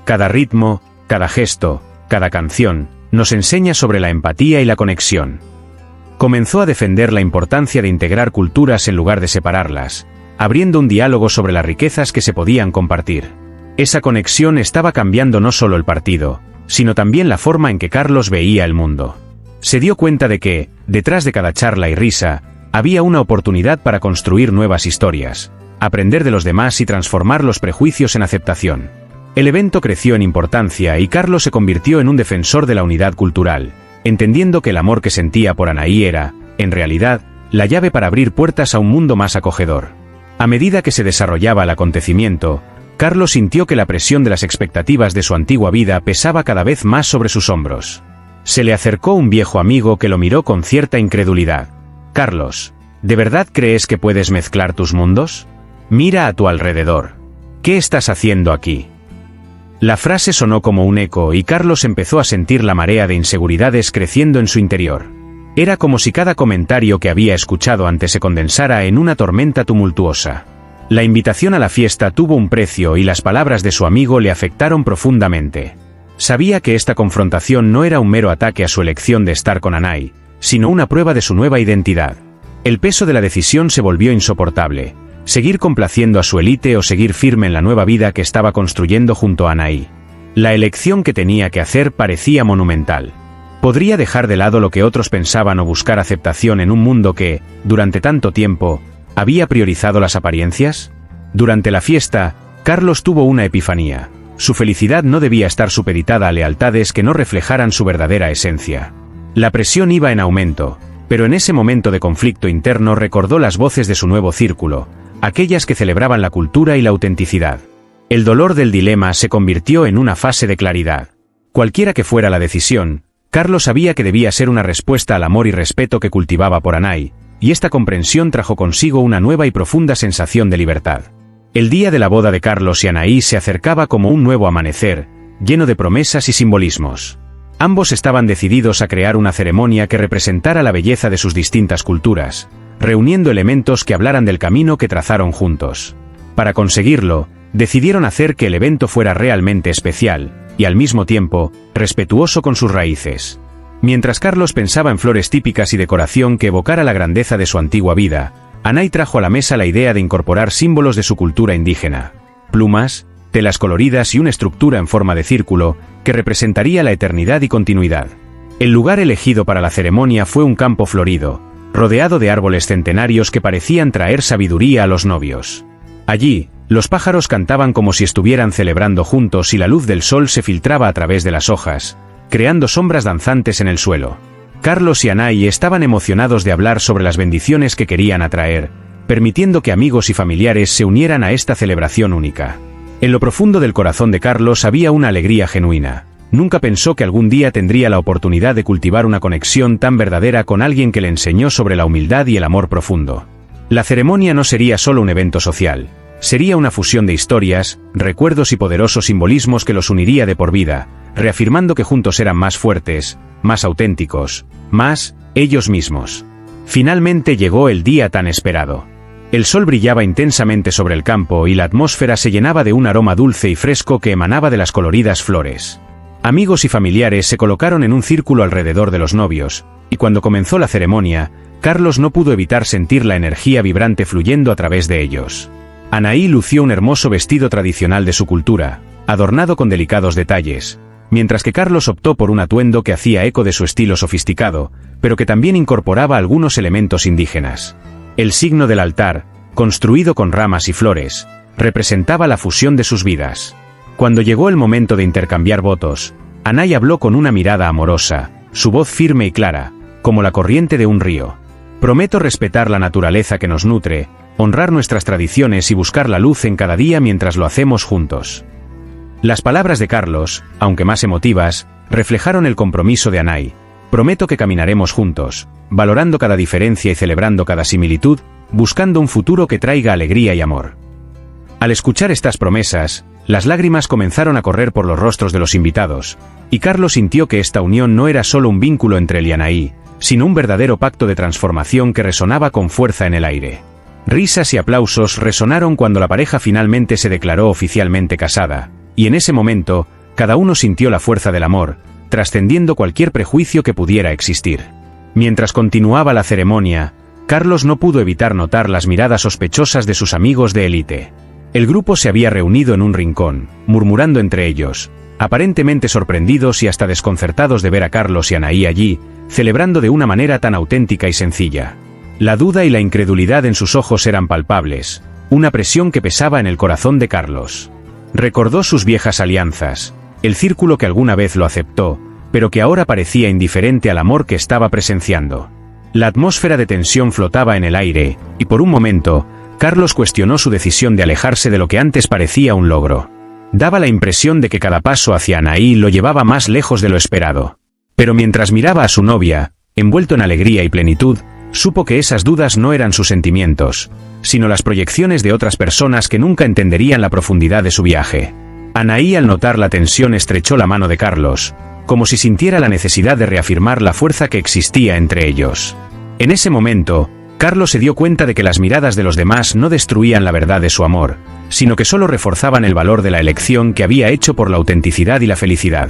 Cada ritmo, cada gesto, cada canción, nos enseña sobre la empatía y la conexión. Comenzó a defender la importancia de integrar culturas en lugar de separarlas, abriendo un diálogo sobre las riquezas que se podían compartir. Esa conexión estaba cambiando no solo el partido, sino también la forma en que Carlos veía el mundo. Se dio cuenta de que, detrás de cada charla y risa, había una oportunidad para construir nuevas historias, aprender de los demás y transformar los prejuicios en aceptación. El evento creció en importancia y Carlos se convirtió en un defensor de la unidad cultural, entendiendo que el amor que sentía por Anahí era, en realidad, la llave para abrir puertas a un mundo más acogedor. A medida que se desarrollaba el acontecimiento, Carlos sintió que la presión de las expectativas de su antigua vida pesaba cada vez más sobre sus hombros. Se le acercó un viejo amigo que lo miró con cierta incredulidad. Carlos, ¿de verdad crees que puedes mezclar tus mundos? Mira a tu alrededor. ¿Qué estás haciendo aquí? La frase sonó como un eco y Carlos empezó a sentir la marea de inseguridades creciendo en su interior. Era como si cada comentario que había escuchado antes se condensara en una tormenta tumultuosa. La invitación a la fiesta tuvo un precio y las palabras de su amigo le afectaron profundamente. Sabía que esta confrontación no era un mero ataque a su elección de estar con Anahí, sino una prueba de su nueva identidad. El peso de la decisión se volvió insoportable. Seguir complaciendo a su élite o seguir firme en la nueva vida que estaba construyendo junto a Anahí. La elección que tenía que hacer parecía monumental. ¿Podría dejar de lado lo que otros pensaban o buscar aceptación en un mundo que, durante tanto tiempo, había priorizado las apariencias? Durante la fiesta, Carlos tuvo una epifanía. Su felicidad no debía estar supeditada a lealtades que no reflejaran su verdadera esencia. La presión iba en aumento, pero en ese momento de conflicto interno recordó las voces de su nuevo círculo, aquellas que celebraban la cultura y la autenticidad. El dolor del dilema se convirtió en una fase de claridad. Cualquiera que fuera la decisión, Carlos sabía que debía ser una respuesta al amor y respeto que cultivaba por Anahí, y esta comprensión trajo consigo una nueva y profunda sensación de libertad. El día de la boda de Carlos y Anahí se acercaba como un nuevo amanecer, lleno de promesas y simbolismos. Ambos estaban decididos a crear una ceremonia que representara la belleza de sus distintas culturas, reuniendo elementos que hablaran del camino que trazaron juntos. Para conseguirlo, decidieron hacer que el evento fuera realmente especial, y al mismo tiempo, respetuoso con sus raíces. Mientras Carlos pensaba en flores típicas y decoración que evocara la grandeza de su antigua vida, Anahí trajo a la mesa la idea de incorporar símbolos de su cultura indígena: plumas, telas coloridas y una estructura en forma de círculo, que representaría la eternidad y continuidad. El lugar elegido para la ceremonia fue un campo florido, rodeado de árboles centenarios que parecían traer sabiduría a los novios. Allí, los pájaros cantaban como si estuvieran celebrando juntos y la luz del sol se filtraba a través de las hojas, creando sombras danzantes en el suelo. Carlos y Anahí estaban emocionados de hablar sobre las bendiciones que querían atraer, permitiendo que amigos y familiares se unieran a esta celebración única. En lo profundo del corazón de Carlos había una alegría genuina. Nunca pensó que algún día tendría la oportunidad de cultivar una conexión tan verdadera con alguien que le enseñó sobre la humildad y el amor profundo. La ceremonia no sería solo un evento social. Sería una fusión de historias, recuerdos y poderosos simbolismos que los uniría de por vida, reafirmando que juntos eran más fuertes, más auténticos, más ellos mismos. Finalmente llegó el día tan esperado. El sol brillaba intensamente sobre el campo y la atmósfera se llenaba de un aroma dulce y fresco que emanaba de las coloridas flores. Amigos y familiares se colocaron en un círculo alrededor de los novios, y cuando comenzó la ceremonia, Carlos no pudo evitar sentir la energía vibrante fluyendo a través de ellos. Anaí lució un hermoso vestido tradicional de su cultura, adornado con delicados detalles, mientras que Carlos optó por un atuendo que hacía eco de su estilo sofisticado, pero que también incorporaba algunos elementos indígenas. El signo del altar, construido con ramas y flores, representaba la fusión de sus vidas. Cuando llegó el momento de intercambiar votos, Anaí habló con una mirada amorosa, su voz firme y clara, como la corriente de un río. Prometo respetar la naturaleza que nos nutre, honrar nuestras tradiciones y buscar la luz en cada día mientras lo hacemos juntos. Las palabras de Carlos, aunque más emotivas, reflejaron el compromiso de Anaí. Prometo que caminaremos juntos, valorando cada diferencia y celebrando cada similitud, buscando un futuro que traiga alegría y amor. Al escuchar estas promesas, las lágrimas comenzaron a correr por los rostros de los invitados, y Carlos sintió que esta unión no era solo un vínculo entre él y Anaí, sino un verdadero pacto de transformación que resonaba con fuerza en el aire. Risas y aplausos resonaron cuando la pareja finalmente se declaró oficialmente casada, y en ese momento, cada uno sintió la fuerza del amor, trascendiendo cualquier prejuicio que pudiera existir. Mientras continuaba la ceremonia, Carlos no pudo evitar notar las miradas sospechosas de sus amigos de élite. El grupo se había reunido en un rincón, murmurando entre ellos, aparentemente sorprendidos y hasta desconcertados de ver a Carlos y Anaí allí, celebrando de una manera tan auténtica y sencilla. La duda y la incredulidad en sus ojos eran palpables, una presión que pesaba en el corazón de Carlos. Recordó sus viejas alianzas, el círculo que alguna vez lo aceptó, pero que ahora parecía indiferente al amor que estaba presenciando. La atmósfera de tensión flotaba en el aire, y por un momento, Carlos cuestionó su decisión de alejarse de lo que antes parecía un logro. Daba la impresión de que cada paso hacia Anaí lo llevaba más lejos de lo esperado. Pero mientras miraba a su novia, envuelto en alegría y plenitud, supo que esas dudas no eran sus sentimientos, sino las proyecciones de otras personas que nunca entenderían la profundidad de su viaje. Anaí, al notar la tensión, estrechó la mano de Carlos, como si sintiera la necesidad de reafirmar la fuerza que existía entre ellos. En ese momento, Carlos se dio cuenta de que las miradas de los demás no destruían la verdad de su amor, sino que solo reforzaban el valor de la elección que había hecho por la autenticidad y la felicidad.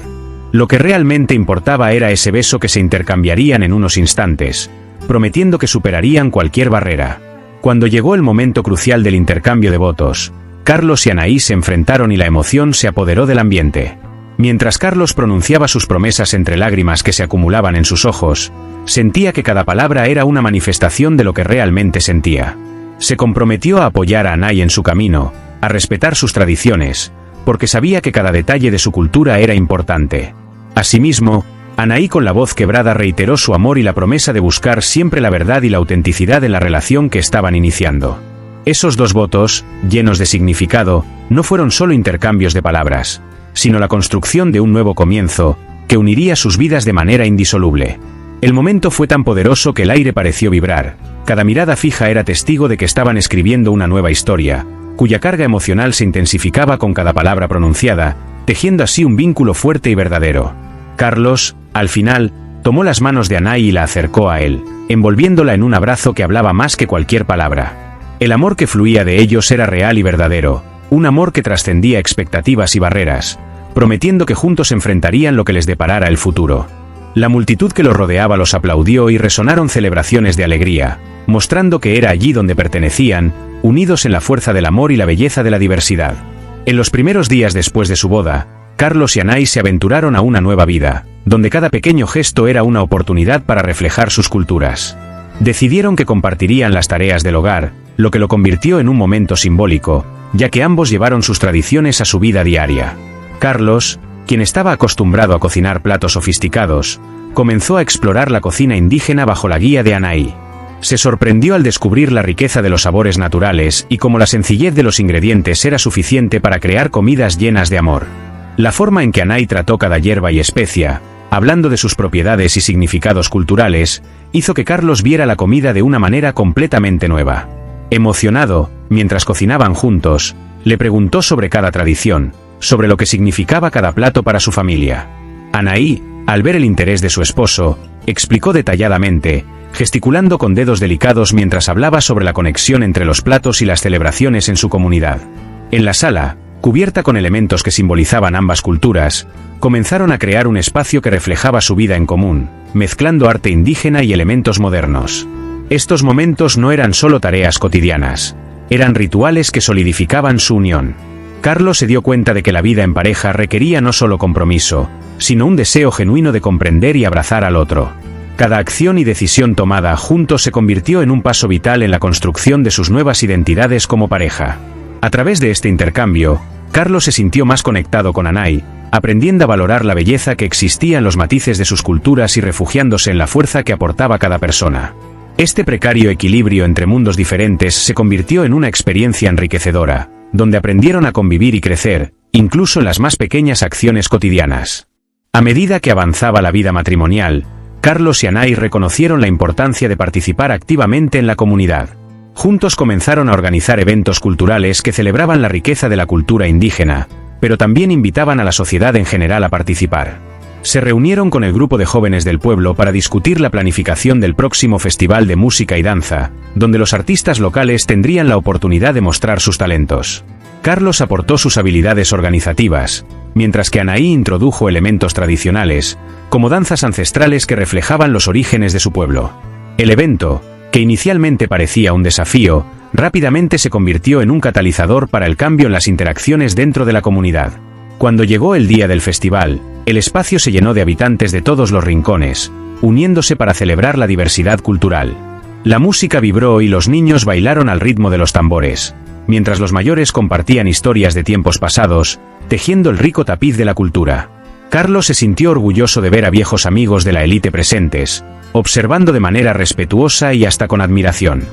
Lo que realmente importaba era ese beso que se intercambiarían en unos instantes, prometiendo que superarían cualquier barrera. Cuando llegó el momento crucial del intercambio de votos, Carlos y Anaí se enfrentaron y la emoción se apoderó del ambiente. Mientras Carlos pronunciaba sus promesas entre lágrimas que se acumulaban en sus ojos, sentía que cada palabra era una manifestación de lo que realmente sentía. Se comprometió a apoyar a Anaí en su camino, a respetar sus tradiciones, porque sabía que cada detalle de su cultura era importante. Asimismo, Anaí, con la voz quebrada, reiteró su amor y la promesa de buscar siempre la verdad y la autenticidad en la relación que estaban iniciando. Esos dos votos, llenos de significado, no fueron solo intercambios de palabras, sino la construcción de un nuevo comienzo, que uniría sus vidas de manera indisoluble. El momento fue tan poderoso que el aire pareció vibrar, cada mirada fija era testigo de que estaban escribiendo una nueva historia, cuya carga emocional se intensificaba con cada palabra pronunciada, tejiendo así un vínculo fuerte y verdadero. Carlos, al final, tomó las manos de Anaí y la acercó a él, envolviéndola en un abrazo que hablaba más que cualquier palabra. El amor que fluía de ellos era real y verdadero, un amor que trascendía expectativas y barreras, prometiendo que juntos enfrentarían lo que les deparara el futuro. La multitud que los rodeaba los aplaudió y resonaron celebraciones de alegría, mostrando que era allí donde pertenecían, unidos en la fuerza del amor y la belleza de la diversidad. En los primeros días después de su boda, Carlos y Anaí se aventuraron a una nueva vida, donde cada pequeño gesto era una oportunidad para reflejar sus culturas. Decidieron que compartirían las tareas del hogar, lo que lo convirtió en un momento simbólico, ya que ambos llevaron sus tradiciones a su vida diaria. Carlos, quien estaba acostumbrado a cocinar platos sofisticados, comenzó a explorar la cocina indígena bajo la guía de Anaí. Se sorprendió al descubrir la riqueza de los sabores naturales y cómo la sencillez de los ingredientes era suficiente para crear comidas llenas de amor. La forma en que Anay trató cada hierba y especia, hablando de sus propiedades y significados culturales, hizo que Carlos viera la comida de una manera completamente nueva. Emocionado, mientras cocinaban juntos, le preguntó sobre cada tradición, sobre lo que significaba cada plato para su familia. Anay, al ver el interés de su esposo, explicó detalladamente, gesticulando con dedos delicados mientras hablaba sobre la conexión entre los platos y las celebraciones en su comunidad. En la sala, cubierta con elementos que simbolizaban ambas culturas, comenzaron a crear un espacio que reflejaba su vida en común, mezclando arte indígena y elementos modernos. Estos momentos no eran solo tareas cotidianas, eran rituales que solidificaban su unión. Carlos se dio cuenta de que la vida en pareja requería no solo compromiso, sino un deseo genuino de comprender y abrazar al otro. Cada acción y decisión tomada juntos se convirtió en un paso vital en la construcción de sus nuevas identidades como pareja. A través de este intercambio, Carlos se sintió más conectado con Anay, aprendiendo a valorar la belleza que existía en los matices de sus culturas y refugiándose en la fuerza que aportaba cada persona. Este precario equilibrio entre mundos diferentes se convirtió en una experiencia enriquecedora, donde aprendieron a convivir y crecer, incluso en las más pequeñas acciones cotidianas. A medida que avanzaba la vida matrimonial, Carlos y Anay reconocieron la importancia de participar activamente en la comunidad. Juntos comenzaron a organizar eventos culturales que celebraban la riqueza de la cultura indígena, pero también invitaban a la sociedad en general a participar. Se reunieron con el grupo de jóvenes del pueblo para discutir la planificación del próximo festival de música y danza, donde los artistas locales tendrían la oportunidad de mostrar sus talentos. Carlos aportó sus habilidades organizativas, mientras que Anay introdujo elementos tradicionales, como danzas ancestrales que reflejaban los orígenes de su pueblo. El evento, que inicialmente parecía un desafío, rápidamente se convirtió en un catalizador para el cambio en las interacciones dentro de la comunidad. Cuando llegó el día del festival, el espacio se llenó de habitantes de todos los rincones, uniéndose para celebrar la diversidad cultural. La música vibró y los niños bailaron al ritmo de los tambores, mientras los mayores compartían historias de tiempos pasados, tejiendo el rico tapiz de la cultura. Carlos se sintió orgulloso de ver a viejos amigos de la élite presentes, observando de manera respetuosa y hasta con admiración.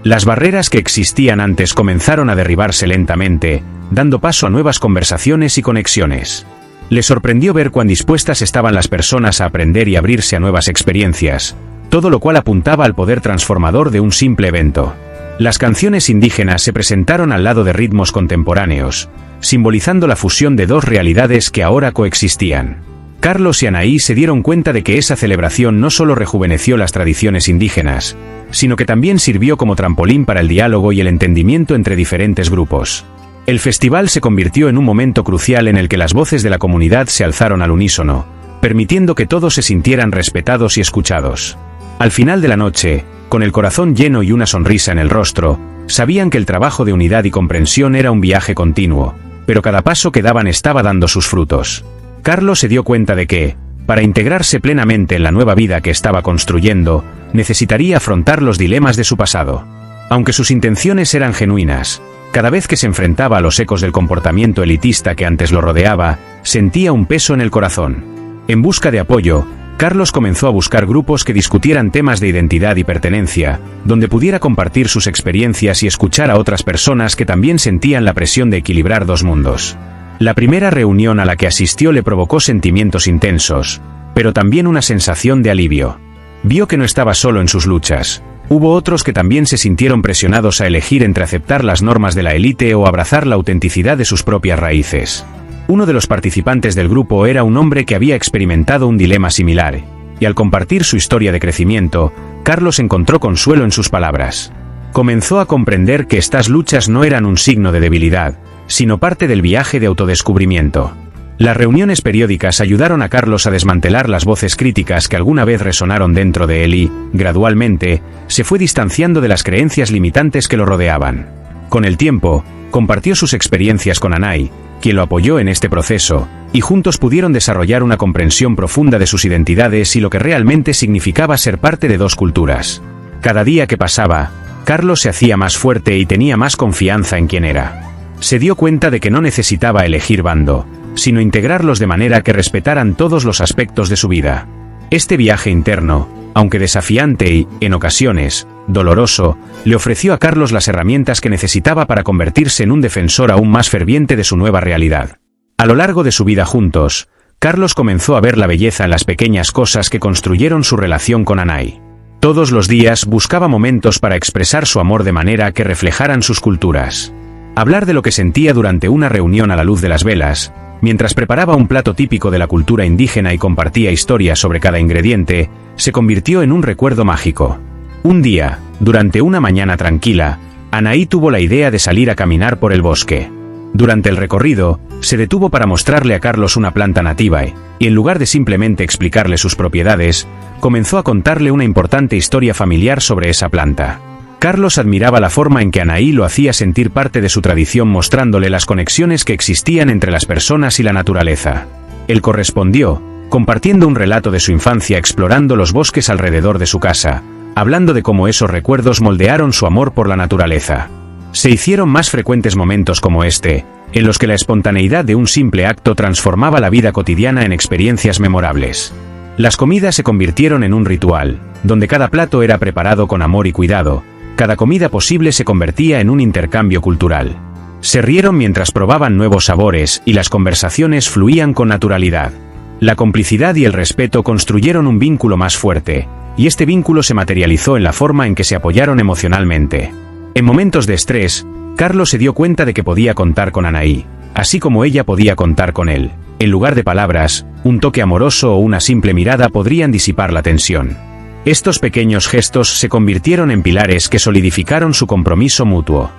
Las barreras que existían antes comenzaron a derribarse lentamente, dando paso a nuevas conversaciones y conexiones. Le sorprendió ver cuán dispuestas estaban las personas a aprender y abrirse a nuevas experiencias, todo lo cual apuntaba al poder transformador de un simple evento. Las canciones indígenas se presentaron al lado de ritmos contemporáneos, simbolizando la fusión de dos realidades que ahora coexistían. Carlos y Anay se dieron cuenta de que esa celebración no solo rejuveneció las tradiciones indígenas, sino que también sirvió como trampolín para el diálogo y el entendimiento entre diferentes grupos. El festival se convirtió en un momento crucial en el que las voces de la comunidad se alzaron al unísono, permitiendo que todos se sintieran respetados y escuchados. Al final de la noche, con el corazón lleno y una sonrisa en el rostro, sabían que el trabajo de unidad y comprensión era un viaje continuo, pero cada paso que daban estaba dando sus frutos. Carlos se dio cuenta de que, para integrarse plenamente en la nueva vida que estaba construyendo, necesitaría afrontar los dilemas de su pasado. Aunque sus intenciones eran genuinas, cada vez que se enfrentaba a los ecos del comportamiento elitista que antes lo rodeaba, sentía un peso en el corazón. En busca de apoyo, Carlos comenzó a buscar grupos que discutieran temas de identidad y pertenencia, donde pudiera compartir sus experiencias y escuchar a otras personas que también sentían la presión de equilibrar dos mundos. La primera reunión a la que asistió le provocó sentimientos intensos, pero también una sensación de alivio. Vio que no estaba solo en sus luchas. Hubo otros que también se sintieron presionados a elegir entre aceptar las normas de la élite o abrazar la autenticidad de sus propias raíces. Uno de los participantes del grupo era un hombre que había experimentado un dilema similar, y al compartir su historia de crecimiento, Carlos encontró consuelo en sus palabras. Comenzó a comprender que estas luchas no eran un signo de debilidad, sino parte del viaje de autodescubrimiento. Las reuniones periódicas ayudaron a Carlos a desmantelar las voces críticas que alguna vez resonaron dentro de él y, gradualmente, se fue distanciando de las creencias limitantes que lo rodeaban. Con el tiempo, compartió sus experiencias con Anay, quien lo apoyó en este proceso, y juntos pudieron desarrollar una comprensión profunda de sus identidades y lo que realmente significaba ser parte de dos culturas. Cada día que pasaba, Carlos se hacía más fuerte y tenía más confianza en quién era. Se dio cuenta de que no necesitaba elegir bando, sino integrarlos de manera que respetaran todos los aspectos de su vida. Este viaje interno, aunque desafiante y, en ocasiones, doloroso, le ofreció a Carlos las herramientas que necesitaba para convertirse en un defensor aún más ferviente de su nueva realidad. A lo largo de su vida juntos, Carlos comenzó a ver la belleza en las pequeñas cosas que construyeron su relación con Anahí. Todos los días buscaba momentos para expresar su amor de manera que reflejaran sus culturas. Hablar de lo que sentía durante una reunión a la luz de las velas, mientras preparaba un plato típico de la cultura indígena y compartía historias sobre cada ingrediente, se convirtió en un recuerdo mágico. Un día, durante una mañana tranquila, Anahí tuvo la idea de salir a caminar por el bosque. Durante el recorrido, se detuvo para mostrarle a Carlos una planta nativa y, en lugar de simplemente explicarle sus propiedades, comenzó a contarle una importante historia familiar sobre esa planta. Carlos admiraba la forma en que Anahí lo hacía sentir parte de su tradición, mostrándole las conexiones que existían entre las personas y la naturaleza. Él correspondió, compartiendo un relato de su infancia explorando los bosques alrededor de su casa, hablando de cómo esos recuerdos moldearon su amor por la naturaleza. Se hicieron más frecuentes momentos como este, en los que la espontaneidad de un simple acto transformaba la vida cotidiana en experiencias memorables. Las comidas se convirtieron en un ritual, donde cada plato era preparado con amor y cuidado. Cada comida posible se convertía en un intercambio cultural. Se rieron mientras probaban nuevos sabores y las conversaciones fluían con naturalidad. La complicidad y el respeto construyeron un vínculo más fuerte, y este vínculo se materializó en la forma en que se apoyaron emocionalmente. En momentos de estrés, Carlos se dio cuenta de que podía contar con Anahí, así como ella podía contar con él. En lugar de palabras, un toque amoroso o una simple mirada podrían disipar la tensión. Estos pequeños gestos se convirtieron en pilares que solidificaron su compromiso mutuo.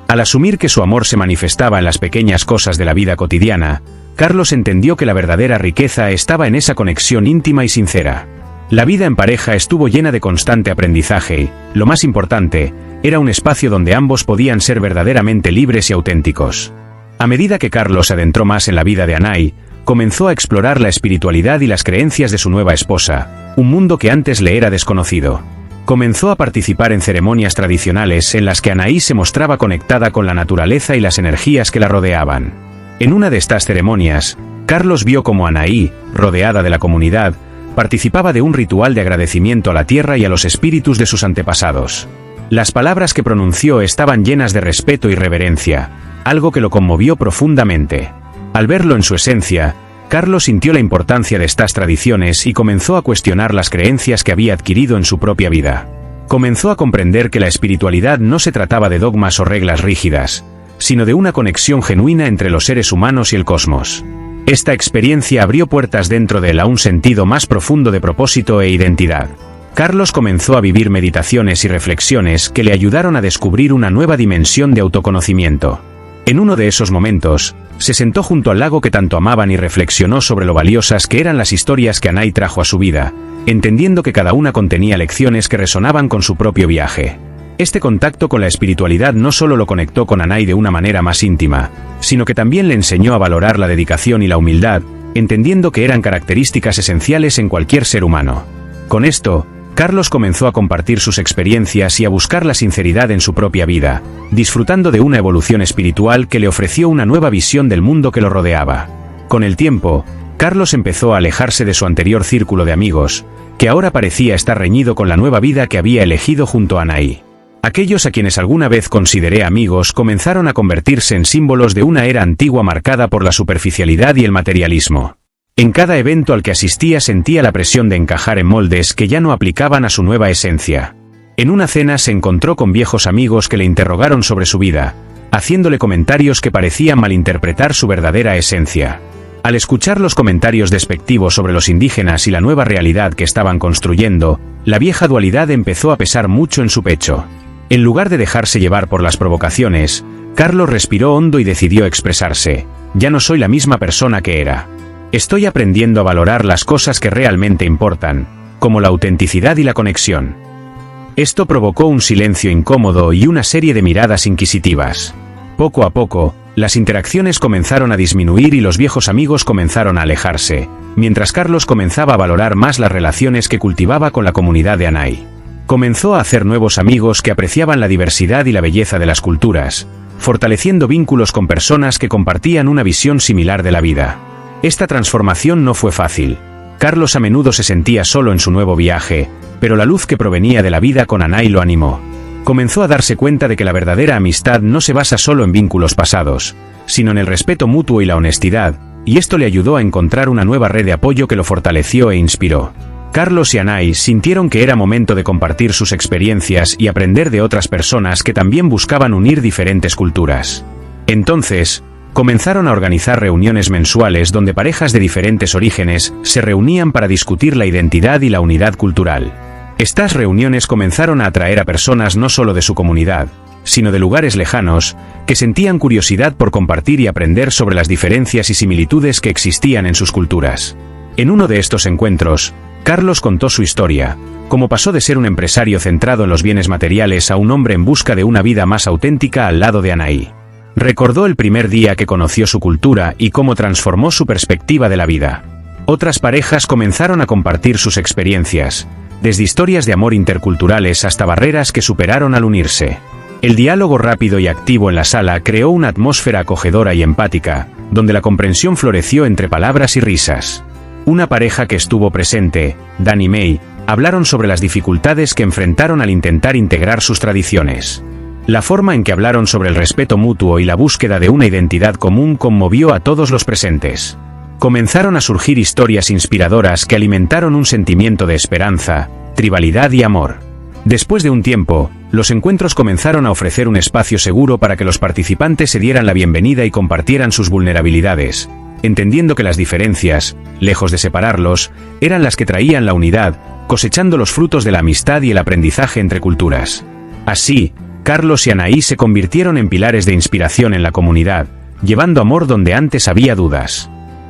Al asumir que su amor se manifestaba en las pequeñas cosas de la vida cotidiana, Carlos entendió que la verdadera riqueza estaba en esa conexión íntima y sincera. La vida en pareja estuvo llena de constante aprendizaje y, lo más importante, era un espacio donde ambos podían ser verdaderamente libres y auténticos. A medida que Carlos se adentró más en la vida de Anahí, comenzó a explorar la espiritualidad y las creencias de su nueva esposa, un mundo que antes le era desconocido. Comenzó a participar en ceremonias tradicionales en las que Anahí se mostraba conectada con la naturaleza y las energías que la rodeaban. En una de estas ceremonias, Carlos vio cómo Anahí, rodeada de la comunidad, participaba de un ritual de agradecimiento a la tierra y a los espíritus de sus antepasados. Las palabras que pronunció estaban llenas de respeto y reverencia, algo que lo conmovió profundamente. Al verlo en su esencia, Carlos sintió la importancia de estas tradiciones y comenzó a cuestionar las creencias que había adquirido en su propia vida. Comenzó a comprender que la espiritualidad no se trataba de dogmas o reglas rígidas, sino de una conexión genuina entre los seres humanos y el cosmos. Esta experiencia abrió puertas dentro de él a un sentido más profundo de propósito e identidad. Carlos comenzó a vivir meditaciones y reflexiones que le ayudaron a descubrir una nueva dimensión de autoconocimiento. En uno de esos momentos, se sentó junto al lago que tanto amaban y reflexionó sobre lo valiosas que eran las historias que Anahí trajo a su vida, entendiendo que cada una contenía lecciones que resonaban con su propio viaje. Este contacto con la espiritualidad no solo lo conectó con Anahí de una manera más íntima, sino que también le enseñó a valorar la dedicación y la humildad, entendiendo que eran características esenciales en cualquier ser humano. Con esto, Carlos comenzó a compartir sus experiencias y a buscar la sinceridad en su propia vida, disfrutando de una evolución espiritual que le ofreció una nueva visión del mundo que lo rodeaba. Con el tiempo, Carlos empezó a alejarse de su anterior círculo de amigos, que ahora parecía estar reñido con la nueva vida que había elegido junto a Anahí. Aquellos a quienes alguna vez consideré amigos comenzaron a convertirse en símbolos de una era antigua marcada por la superficialidad y el materialismo. En cada evento al que asistía sentía la presión de encajar en moldes que ya no aplicaban a su nueva esencia. En una cena se encontró con viejos amigos que le interrogaron sobre su vida, haciéndole comentarios que parecían malinterpretar su verdadera esencia. Al escuchar los comentarios despectivos sobre los indígenas y la nueva realidad que estaban construyendo, la vieja dualidad empezó a pesar mucho en su pecho. En lugar de dejarse llevar por las provocaciones, Carlos respiró hondo y decidió expresarse: «Ya no soy la misma persona que era. Estoy aprendiendo a valorar las cosas que realmente importan, como la autenticidad y la conexión». Esto provocó un silencio incómodo y una serie de miradas inquisitivas. Poco a poco, las interacciones comenzaron a disminuir y los viejos amigos comenzaron a alejarse, mientras Carlos comenzaba a valorar más las relaciones que cultivaba con la comunidad de Anahí. Comenzó a hacer nuevos amigos que apreciaban la diversidad y la belleza de las culturas, fortaleciendo vínculos con personas que compartían una visión similar de la vida. Esta transformación no fue fácil. Carlos a menudo se sentía solo en su nuevo viaje, pero la luz que provenía de la vida con Anahí lo animó. Comenzó a darse cuenta de que la verdadera amistad no se basa solo en vínculos pasados, sino en el respeto mutuo y la honestidad, y esto le ayudó a encontrar una nueva red de apoyo que lo fortaleció e inspiró. Carlos y Anais sintieron que era momento de compartir sus experiencias y aprender de otras personas que también buscaban unir diferentes culturas. Entonces, comenzaron a organizar reuniones mensuales donde parejas de diferentes orígenes se reunían para discutir la identidad y la unidad cultural. Estas reuniones comenzaron a atraer a personas no solo de su comunidad, sino de lugares lejanos, que sentían curiosidad por compartir y aprender sobre las diferencias y similitudes que existían en sus culturas. En uno de estos encuentros, Carlos contó su historia, cómo pasó de ser un empresario centrado en los bienes materiales a un hombre en busca de una vida más auténtica al lado de Anais. Recordó el primer día que conoció su cultura y cómo transformó su perspectiva de la vida. Otras parejas comenzaron a compartir sus experiencias, desde historias de amor interculturales hasta barreras que superaron al unirse. El diálogo rápido y activo en la sala creó una atmósfera acogedora y empática, donde la comprensión floreció entre palabras y risas. Una pareja que estuvo presente, Dan y May, hablaron sobre las dificultades que enfrentaron al intentar integrar sus tradiciones. La forma en que hablaron sobre el respeto mutuo y la búsqueda de una identidad común conmovió a todos los presentes. Comenzaron a surgir historias inspiradoras que alimentaron un sentimiento de esperanza, tribalidad y amor. Después de un tiempo, los encuentros comenzaron a ofrecer un espacio seguro para que los participantes se dieran la bienvenida y compartieran sus vulnerabilidades, entendiendo que las diferencias, lejos de separarlos, eran las que traían la unidad, cosechando los frutos de la amistad y el aprendizaje entre culturas. Así, Carlos y Anais se convirtieron en pilares de inspiración en la comunidad, llevando amor donde antes había dudas.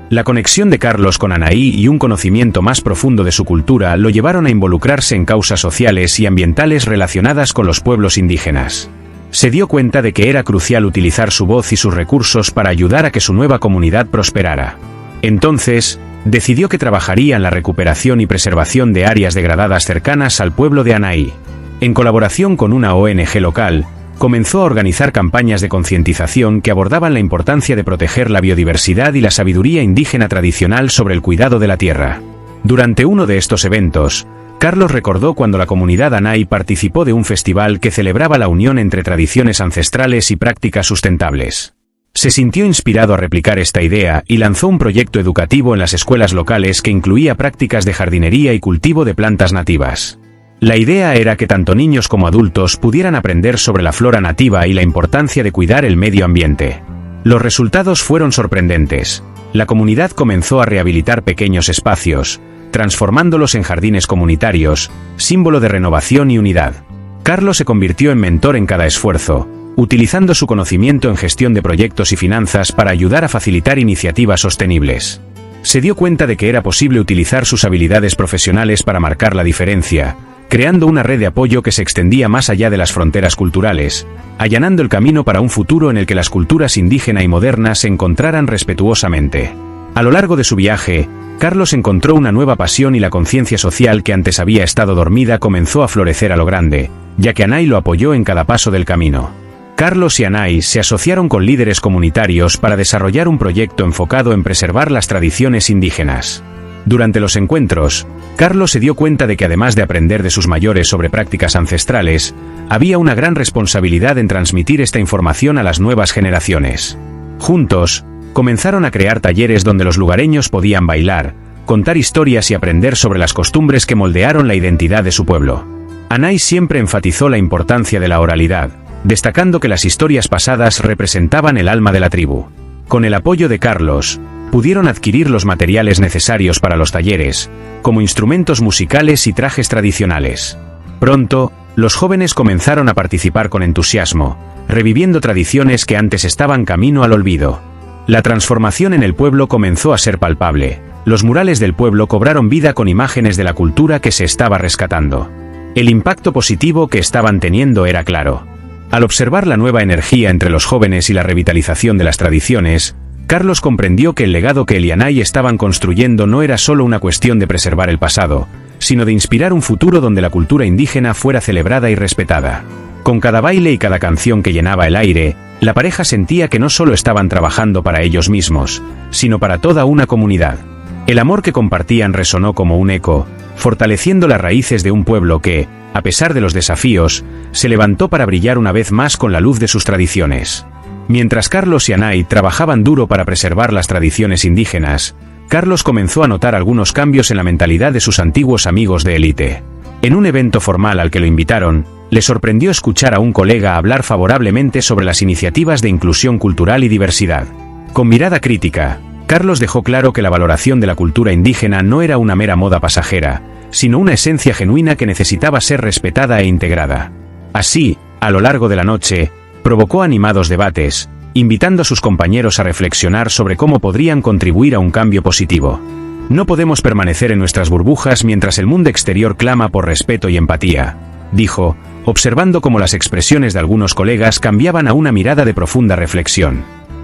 La conexión de Carlos con Anais y un conocimiento más profundo de su cultura lo llevaron a involucrarse en causas sociales y ambientales relacionadas con los pueblos indígenas. Se dio cuenta de que era crucial utilizar su voz y sus recursos para ayudar a que su nueva comunidad prosperara. Entonces, decidió que trabajaría en la recuperación y preservación de áreas degradadas cercanas al pueblo de Anais. En colaboración con una ONG local, comenzó a organizar campañas de concientización que abordaban la importancia de proteger la biodiversidad y la sabiduría indígena tradicional sobre el cuidado de la tierra. Durante uno de estos eventos, Carlos recordó cuando la comunidad Anais participó de un festival que celebraba la unión entre tradiciones ancestrales y prácticas sustentables. Se sintió inspirado a replicar esta idea y lanzó un proyecto educativo en las escuelas locales que incluía prácticas de jardinería y cultivo de plantas nativas. La idea era que tanto niños como adultos pudieran aprender sobre la flora nativa y la importancia de cuidar el medio ambiente. Los resultados fueron sorprendentes. La comunidad comenzó a rehabilitar pequeños espacios, transformándolos en jardines comunitarios, símbolo de renovación y unidad. Carlos se convirtió en mentor en cada esfuerzo, utilizando su conocimiento en gestión de proyectos y finanzas para ayudar a facilitar iniciativas sostenibles. Se dio cuenta de que era posible utilizar sus habilidades profesionales para marcar la diferencia, creando una red de apoyo que se extendía más allá de las fronteras culturales, allanando el camino para un futuro en el que las culturas indígena y moderna se encontraran respetuosamente. A lo largo de su viaje, Carlos encontró una nueva pasión y la conciencia social que antes había estado dormida comenzó a florecer a lo grande, ya que Anais lo apoyó en cada paso del camino. Carlos y Anais se asociaron con líderes comunitarios para desarrollar un proyecto enfocado en preservar las tradiciones indígenas. Durante los encuentros, Carlos se dio cuenta de que además de aprender de sus mayores sobre prácticas ancestrales, había una gran responsabilidad en transmitir esta información a las nuevas generaciones. Juntos, comenzaron a crear talleres donde los lugareños podían bailar, contar historias y aprender sobre las costumbres que moldearon la identidad de su pueblo. Anais siempre enfatizó la importancia de la oralidad, destacando que las historias pasadas representaban el alma de la tribu. Con el apoyo de Carlos, pudieron adquirir los materiales necesarios para los talleres, como instrumentos musicales y trajes tradicionales. Pronto, los jóvenes comenzaron a participar con entusiasmo, reviviendo tradiciones que antes estaban camino al olvido. La transformación en el pueblo comenzó a ser palpable. Los murales del pueblo cobraron vida con imágenes de la cultura que se estaba rescatando. El impacto positivo que estaban teniendo era claro. Al observar la nueva energía entre los jóvenes y la revitalización de las tradiciones, Carlos comprendió que el legado que él y Anais estaban construyendo no era solo una cuestión de preservar el pasado, sino de inspirar un futuro donde la cultura indígena fuera celebrada y respetada. Con cada baile y cada canción que llenaba el aire, la pareja sentía que no solo estaban trabajando para ellos mismos, sino para toda una comunidad. El amor que compartían resonó como un eco, fortaleciendo las raíces de un pueblo que, a pesar de los desafíos, se levantó para brillar una vez más con la luz de sus tradiciones. Mientras Carlos y Anay trabajaban duro para preservar las tradiciones indígenas, Carlos comenzó a notar algunos cambios en la mentalidad de sus antiguos amigos de élite. En un evento formal al que lo invitaron, le sorprendió escuchar a un colega hablar favorablemente sobre las iniciativas de inclusión cultural y diversidad. Con mirada crítica, Carlos dejó claro que la valoración de la cultura indígena no era una mera moda pasajera, sino una esencia genuina que necesitaba ser respetada e integrada. Así, a lo largo de la noche, provocó animados debates, invitando a sus compañeros a reflexionar sobre cómo podrían contribuir a un cambio positivo. No podemos permanecer en nuestras burbujas mientras el mundo exterior clama por respeto y empatía, dijo, observando cómo las expresiones de algunos colegas cambiaban a una mirada de profunda reflexión.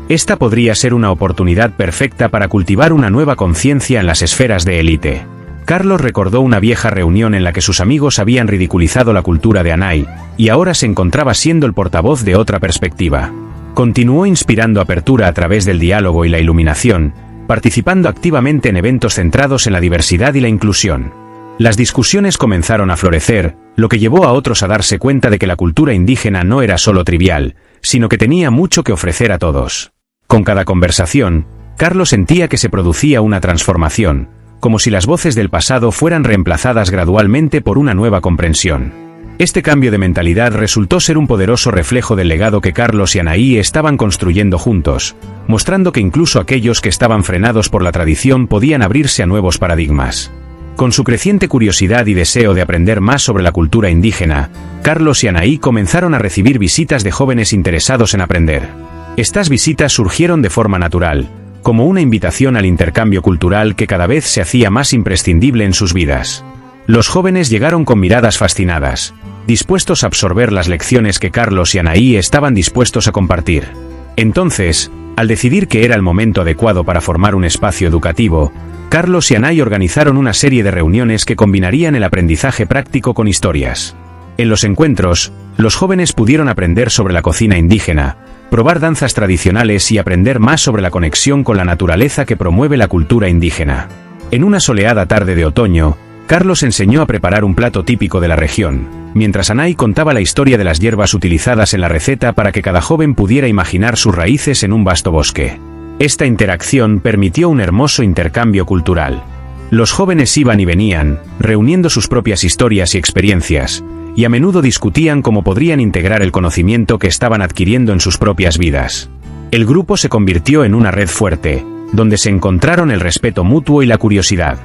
Esta podría ser una oportunidad perfecta para cultivar una nueva conciencia en las esferas de élite. Carlos recordó una vieja reunión en la que sus amigos habían ridiculizado la cultura de Anay, y ahora se encontraba siendo el portavoz de otra perspectiva. Continuó inspirando apertura a través del diálogo y la iluminación, participando activamente en eventos centrados en la diversidad y la inclusión. Las discusiones comenzaron a florecer, lo que llevó a otros a darse cuenta de que la cultura indígena no era solo trivial, sino que tenía mucho que ofrecer a todos. Con cada conversación, Carlos sentía que se producía una transformación, como si las voces del pasado fueran reemplazadas gradualmente por una nueva comprensión. Este cambio de mentalidad resultó ser un poderoso reflejo del legado que Carlos y Anay estaban construyendo juntos, mostrando que incluso aquellos que estaban frenados por la tradición podían abrirse a nuevos paradigmas. Con su creciente curiosidad y deseo de aprender más sobre la cultura indígena, Carlos y Anay comenzaron a recibir visitas de jóvenes interesados en aprender. Estas visitas surgieron de forma natural, como una invitación al intercambio cultural que cada vez se hacía más imprescindible en sus vidas. Los jóvenes llegaron con miradas fascinadas, dispuestos a absorber las lecciones que Carlos y Anay estaban dispuestos a compartir. Entonces, al decidir que era el momento adecuado para formar un espacio educativo, Carlos y Anay organizaron una serie de reuniones que combinarían el aprendizaje práctico con historias. En los encuentros, los jóvenes pudieron aprender sobre la cocina indígena, probar danzas tradicionales y aprender más sobre la conexión con la naturaleza que promueve la cultura indígena. En una soleada tarde de otoño, Carlos enseñó a preparar un plato típico de la región, mientras Anay contaba la historia de las hierbas utilizadas en la receta para que cada joven pudiera imaginar sus raíces en un vasto bosque. Esta interacción permitió un hermoso intercambio cultural. Los jóvenes iban y venían, reuniendo sus propias historias y experiencias, y a menudo discutían cómo podrían integrar el conocimiento que estaban adquiriendo en sus propias vidas. El grupo se convirtió en una red fuerte, donde se encontraron el respeto mutuo y la curiosidad.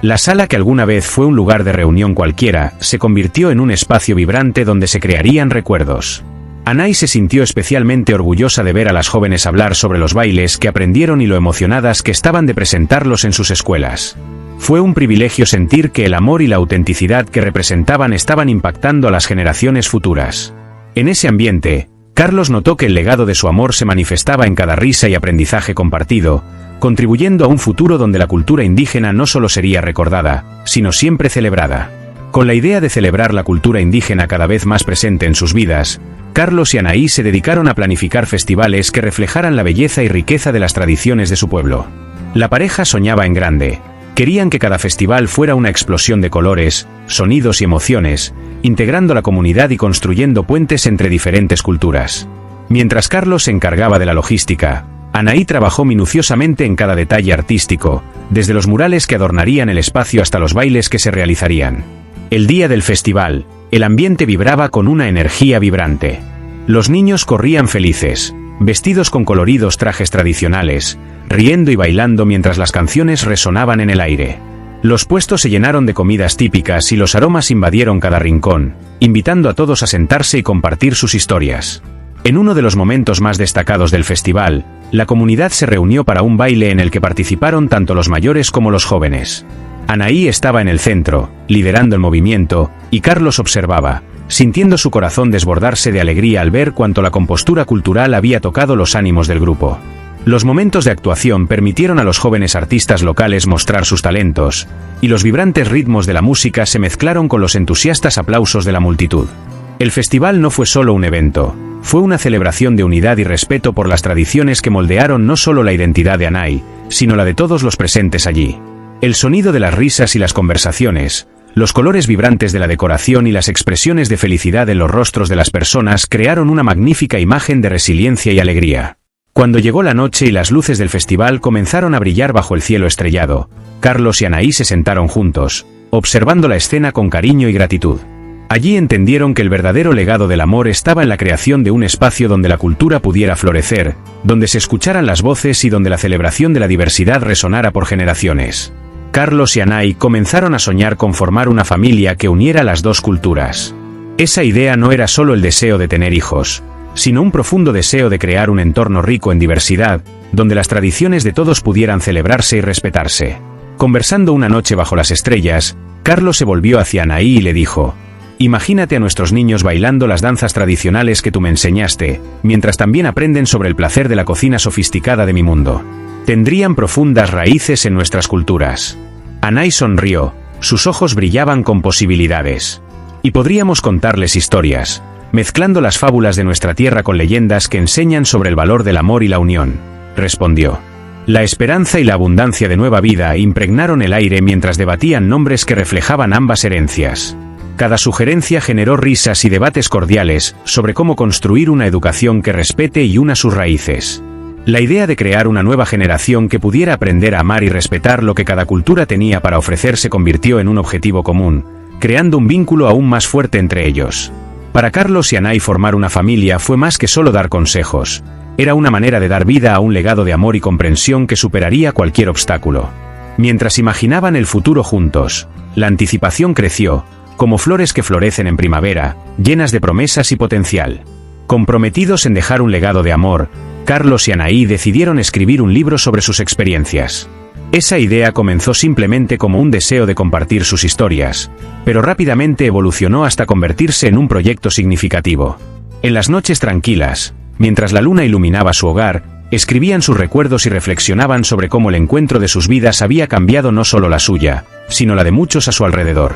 La sala, que alguna vez fue un lugar de reunión cualquiera, se convirtió en un espacio vibrante donde se crearían recuerdos. Anay se sintió especialmente orgullosa de ver a las jóvenes hablar sobre los bailes que aprendieron y lo emocionadas que estaban de presentarlos en sus escuelas. Fue un privilegio sentir que el amor y la autenticidad que representaban estaban impactando a las generaciones futuras. En ese ambiente, Carlos notó que el legado de su amor se manifestaba en cada risa y aprendizaje compartido, contribuyendo a un futuro donde la cultura indígena no solo sería recordada, sino siempre celebrada. Con la idea de celebrar la cultura indígena cada vez más presente en sus vidas, Carlos y Anay se dedicaron a planificar festivales que reflejaran la belleza y riqueza de las tradiciones de su pueblo. La pareja soñaba en grande. Querían que cada festival fuera una explosión de colores, sonidos y emociones, integrando la comunidad y construyendo puentes entre diferentes culturas. Mientras Carlos se encargaba de la logística, Anay trabajó minuciosamente en cada detalle artístico, desde los murales que adornarían el espacio hasta los bailes que se realizarían. El día del festival, el ambiente vibraba con una energía vibrante. Los niños corrían felices, vestidos con coloridos trajes tradicionales, riendo y bailando mientras las canciones resonaban en el aire. Los puestos se llenaron de comidas típicas y los aromas invadieron cada rincón, invitando a todos a sentarse y compartir sus historias. En uno de los momentos más destacados del festival, la comunidad se reunió para un baile en el que participaron tanto los mayores como los jóvenes. Anay estaba en el centro, liderando el movimiento, y Carlos observaba, sintiendo su corazón desbordarse de alegría al ver cuánto la compostura cultural había tocado los ánimos del grupo. Los momentos de actuación permitieron a los jóvenes artistas locales mostrar sus talentos, y los vibrantes ritmos de la música se mezclaron con los entusiastas aplausos de la multitud. El festival no fue solo un evento, fue una celebración de unidad y respeto por las tradiciones que moldearon no solo la identidad de Anay, sino la de todos los presentes allí. El sonido de las risas y las conversaciones, Los colores vibrantes de la decoración y las expresiones de felicidad en los rostros de las personas crearon una magnífica imagen de resiliencia y alegría. Cuando llegó la noche y las luces del festival comenzaron a brillar bajo el cielo estrellado, Carlos y Anaí se sentaron juntos, observando la escena con cariño y gratitud. Allí entendieron que el verdadero legado del amor estaba en la creación de un espacio donde la cultura pudiera florecer, donde se escucharan las voces y donde la celebración de la diversidad resonara por generaciones. Carlos y Anaí comenzaron a soñar con formar una familia que uniera las dos culturas. Esa idea no era solo el deseo de tener hijos, sino un profundo deseo de crear un entorno rico en diversidad, donde las tradiciones de todos pudieran celebrarse y respetarse. Conversando una noche bajo las estrellas, Carlos se volvió hacia Anaí y le dijo: «Imagínate a nuestros niños bailando las danzas tradicionales que tú me enseñaste, mientras también aprenden sobre el placer de la cocina sofisticada de mi mundo. Tendrían profundas raíces en nuestras culturas». Anaí sonrió, sus ojos brillaban con posibilidades. «Y podríamos contarles historias, mezclando las fábulas de nuestra tierra con leyendas que enseñan sobre el valor del amor y la unión», respondió. La esperanza y la abundancia de nueva vida impregnaron el aire mientras debatían nombres que reflejaban ambas herencias. Cada sugerencia generó risas y debates cordiales sobre cómo construir una educación que respete y una sus raíces. La idea de crear una nueva generación que pudiera aprender a amar y respetar lo que cada cultura tenía para ofrecer se convirtió en un objetivo común, creando un vínculo aún más fuerte entre ellos. Para Carlos y Anaí formar una familia fue más que solo dar consejos, era una manera de dar vida a un legado de amor y comprensión que superaría cualquier obstáculo. Mientras imaginaban el futuro juntos, la anticipación creció, como flores que florecen en primavera, llenas de promesas y potencial. Comprometidos en dejar un legado de amor, Carlos y Anaí decidieron escribir un libro sobre sus experiencias. Esa idea comenzó simplemente como un deseo de compartir sus historias, pero rápidamente evolucionó hasta convertirse en un proyecto significativo. En las noches tranquilas, mientras la luna iluminaba su hogar, escribían sus recuerdos y reflexionaban sobre cómo el encuentro de sus vidas había cambiado no solo la suya, sino la de muchos a su alrededor.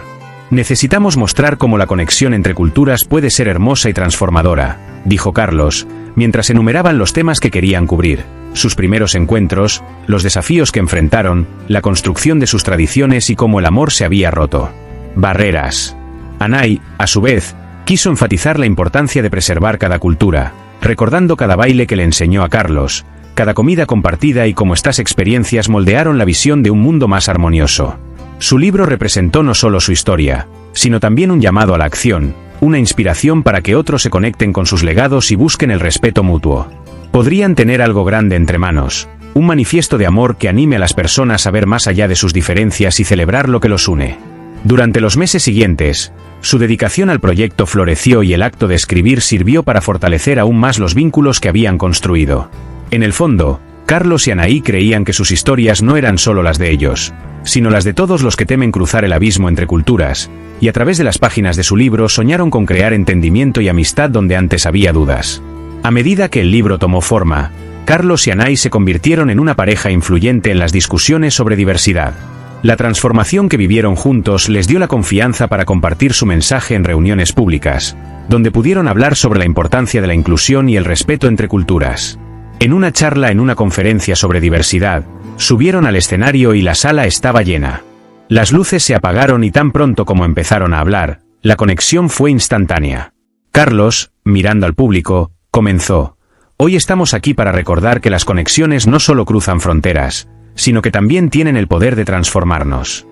«Necesitamos mostrar cómo la conexión entre culturas puede ser hermosa y transformadora», dijo Carlos, mientras enumeraban los temas que querían cubrir: sus primeros encuentros, los desafíos que enfrentaron, la construcción de sus tradiciones y cómo el amor se había roto. Barreras. Anaí, a su vez, quiso enfatizar la importancia de preservar cada cultura, recordando cada baile que le enseñó a Carlos, cada comida compartida y cómo estas experiencias moldearon la visión de un mundo más armonioso. Su libro representó no solo su historia, sino también un llamado a la acción, una inspiración para que otros se conecten con sus legados y busquen el respeto mutuo. Podrían tener algo grande entre manos, un manifiesto de amor que anime a las personas a ver más allá de sus diferencias y celebrar lo que los une. Durante los meses siguientes, su dedicación al proyecto floreció y el acto de escribir sirvió para fortalecer aún más los vínculos que habían construido. En el fondo, Carlos y Anaí creían que sus historias no eran solo las de ellos, sino las de todos los que temen cruzar el abismo entre culturas, y a través de las páginas de su libro soñaron con crear entendimiento y amistad donde antes había dudas. A medida que el libro tomó forma, Carlos y Anaí se convirtieron en una pareja influyente en las discusiones sobre diversidad. La transformación que vivieron juntos les dio la confianza para compartir su mensaje en reuniones públicas, donde pudieron hablar sobre la importancia de la inclusión y el respeto entre culturas. En una charla en una conferencia sobre diversidad, subieron al escenario y la sala estaba llena. Las luces se apagaron y tan pronto como empezaron a hablar, la conexión fue instantánea. Carlos, mirando al público, comenzó: «Hoy estamos aquí para recordar que las conexiones no solo cruzan fronteras, sino que también tienen el poder de transformarnos».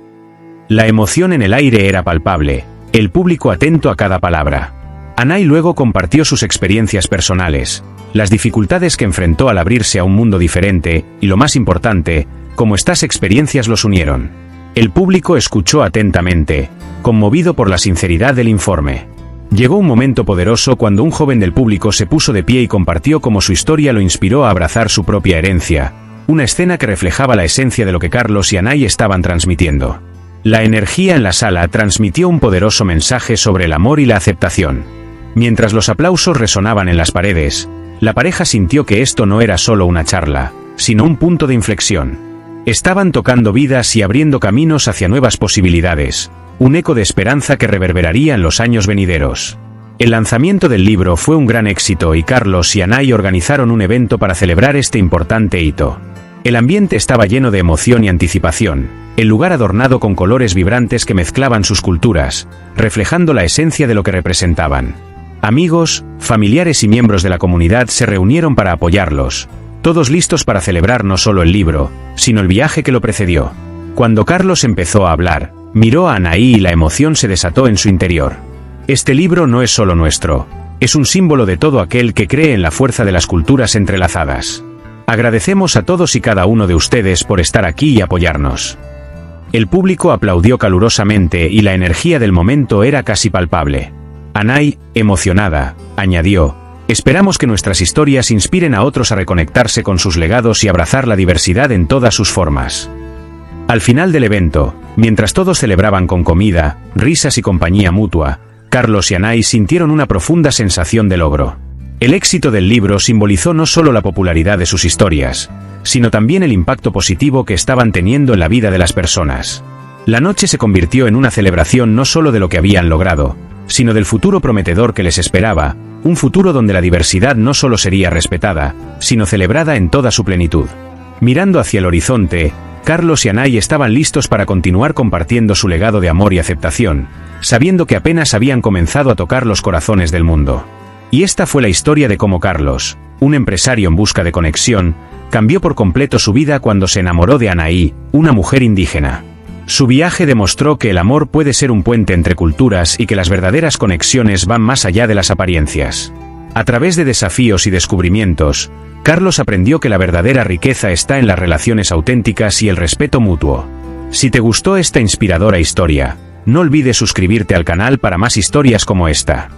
La emoción en el aire era palpable, el público atento a cada palabra. Anaí luego compartió sus experiencias personales, las dificultades que enfrentó al abrirse a un mundo diferente, y lo más importante, cómo estas experiencias los unieron. El público escuchó atentamente, conmovido por la sinceridad del informe. Llegó un momento poderoso cuando un joven del público se puso de pie y compartió cómo su historia lo inspiró a abrazar su propia herencia, una escena que reflejaba la esencia de lo que Carlos y Anaí estaban transmitiendo. La energía en la sala transmitió un poderoso mensaje sobre el amor y la aceptación. Mientras los aplausos resonaban en las paredes, la pareja sintió que esto no era solo una charla, sino un punto de inflexión. Estaban tocando vidas y abriendo caminos hacia nuevas posibilidades, un eco de esperanza que reverberaría en los años venideros. El lanzamiento del libro fue un gran éxito y Carlos y Anaí organizaron un evento para celebrar este importante hito. El ambiente estaba lleno de emoción y anticipación, el lugar adornado con colores vibrantes que mezclaban sus culturas, reflejando la esencia de lo que representaban. Amigos, familiares y miembros de la comunidad se reunieron para apoyarlos, todos listos para celebrar no solo el libro, sino el viaje que lo precedió. Cuando Carlos empezó a hablar, miró a Anaí y la emoción se desató en su interior. Este libro no es solo nuestro, es un símbolo de todo aquel que cree en la fuerza de las culturas entrelazadas. Agradecemos a todos y cada uno de ustedes por estar aquí y apoyarnos. El público aplaudió calurosamente y la energía del momento era casi palpable. Anaí, emocionada, añadió: esperamos que nuestras historias inspiren a otros a reconectarse con sus legados y abrazar la diversidad en todas sus formas. Al final del evento, mientras todos celebraban con comida, risas y compañía mutua, Carlos y Anaí sintieron una profunda sensación de logro. El éxito del libro simbolizó no solo la popularidad de sus historias, sino también el impacto positivo que estaban teniendo en la vida de las personas. La noche se convirtió en una celebración no solo de lo que habían logrado, sino del futuro prometedor que les esperaba, un futuro donde la diversidad no solo sería respetada, sino celebrada en toda su plenitud. Mirando hacia el horizonte, Carlos y Anaí estaban listos para continuar compartiendo su legado de amor y aceptación, sabiendo que apenas habían comenzado a tocar los corazones del mundo. Y esta fue la historia de cómo Carlos, un empresario en busca de conexión, cambió por completo su vida cuando se enamoró de Anaí, una mujer indígena. Su viaje demostró que el amor puede ser un puente entre culturas y que las verdaderas conexiones van más allá de las apariencias. A través de desafíos y descubrimientos, Carlos aprendió que la verdadera riqueza está en las relaciones auténticas y el respeto mutuo. Si te gustó esta inspiradora historia, no olvides suscribirte al canal para más historias como esta.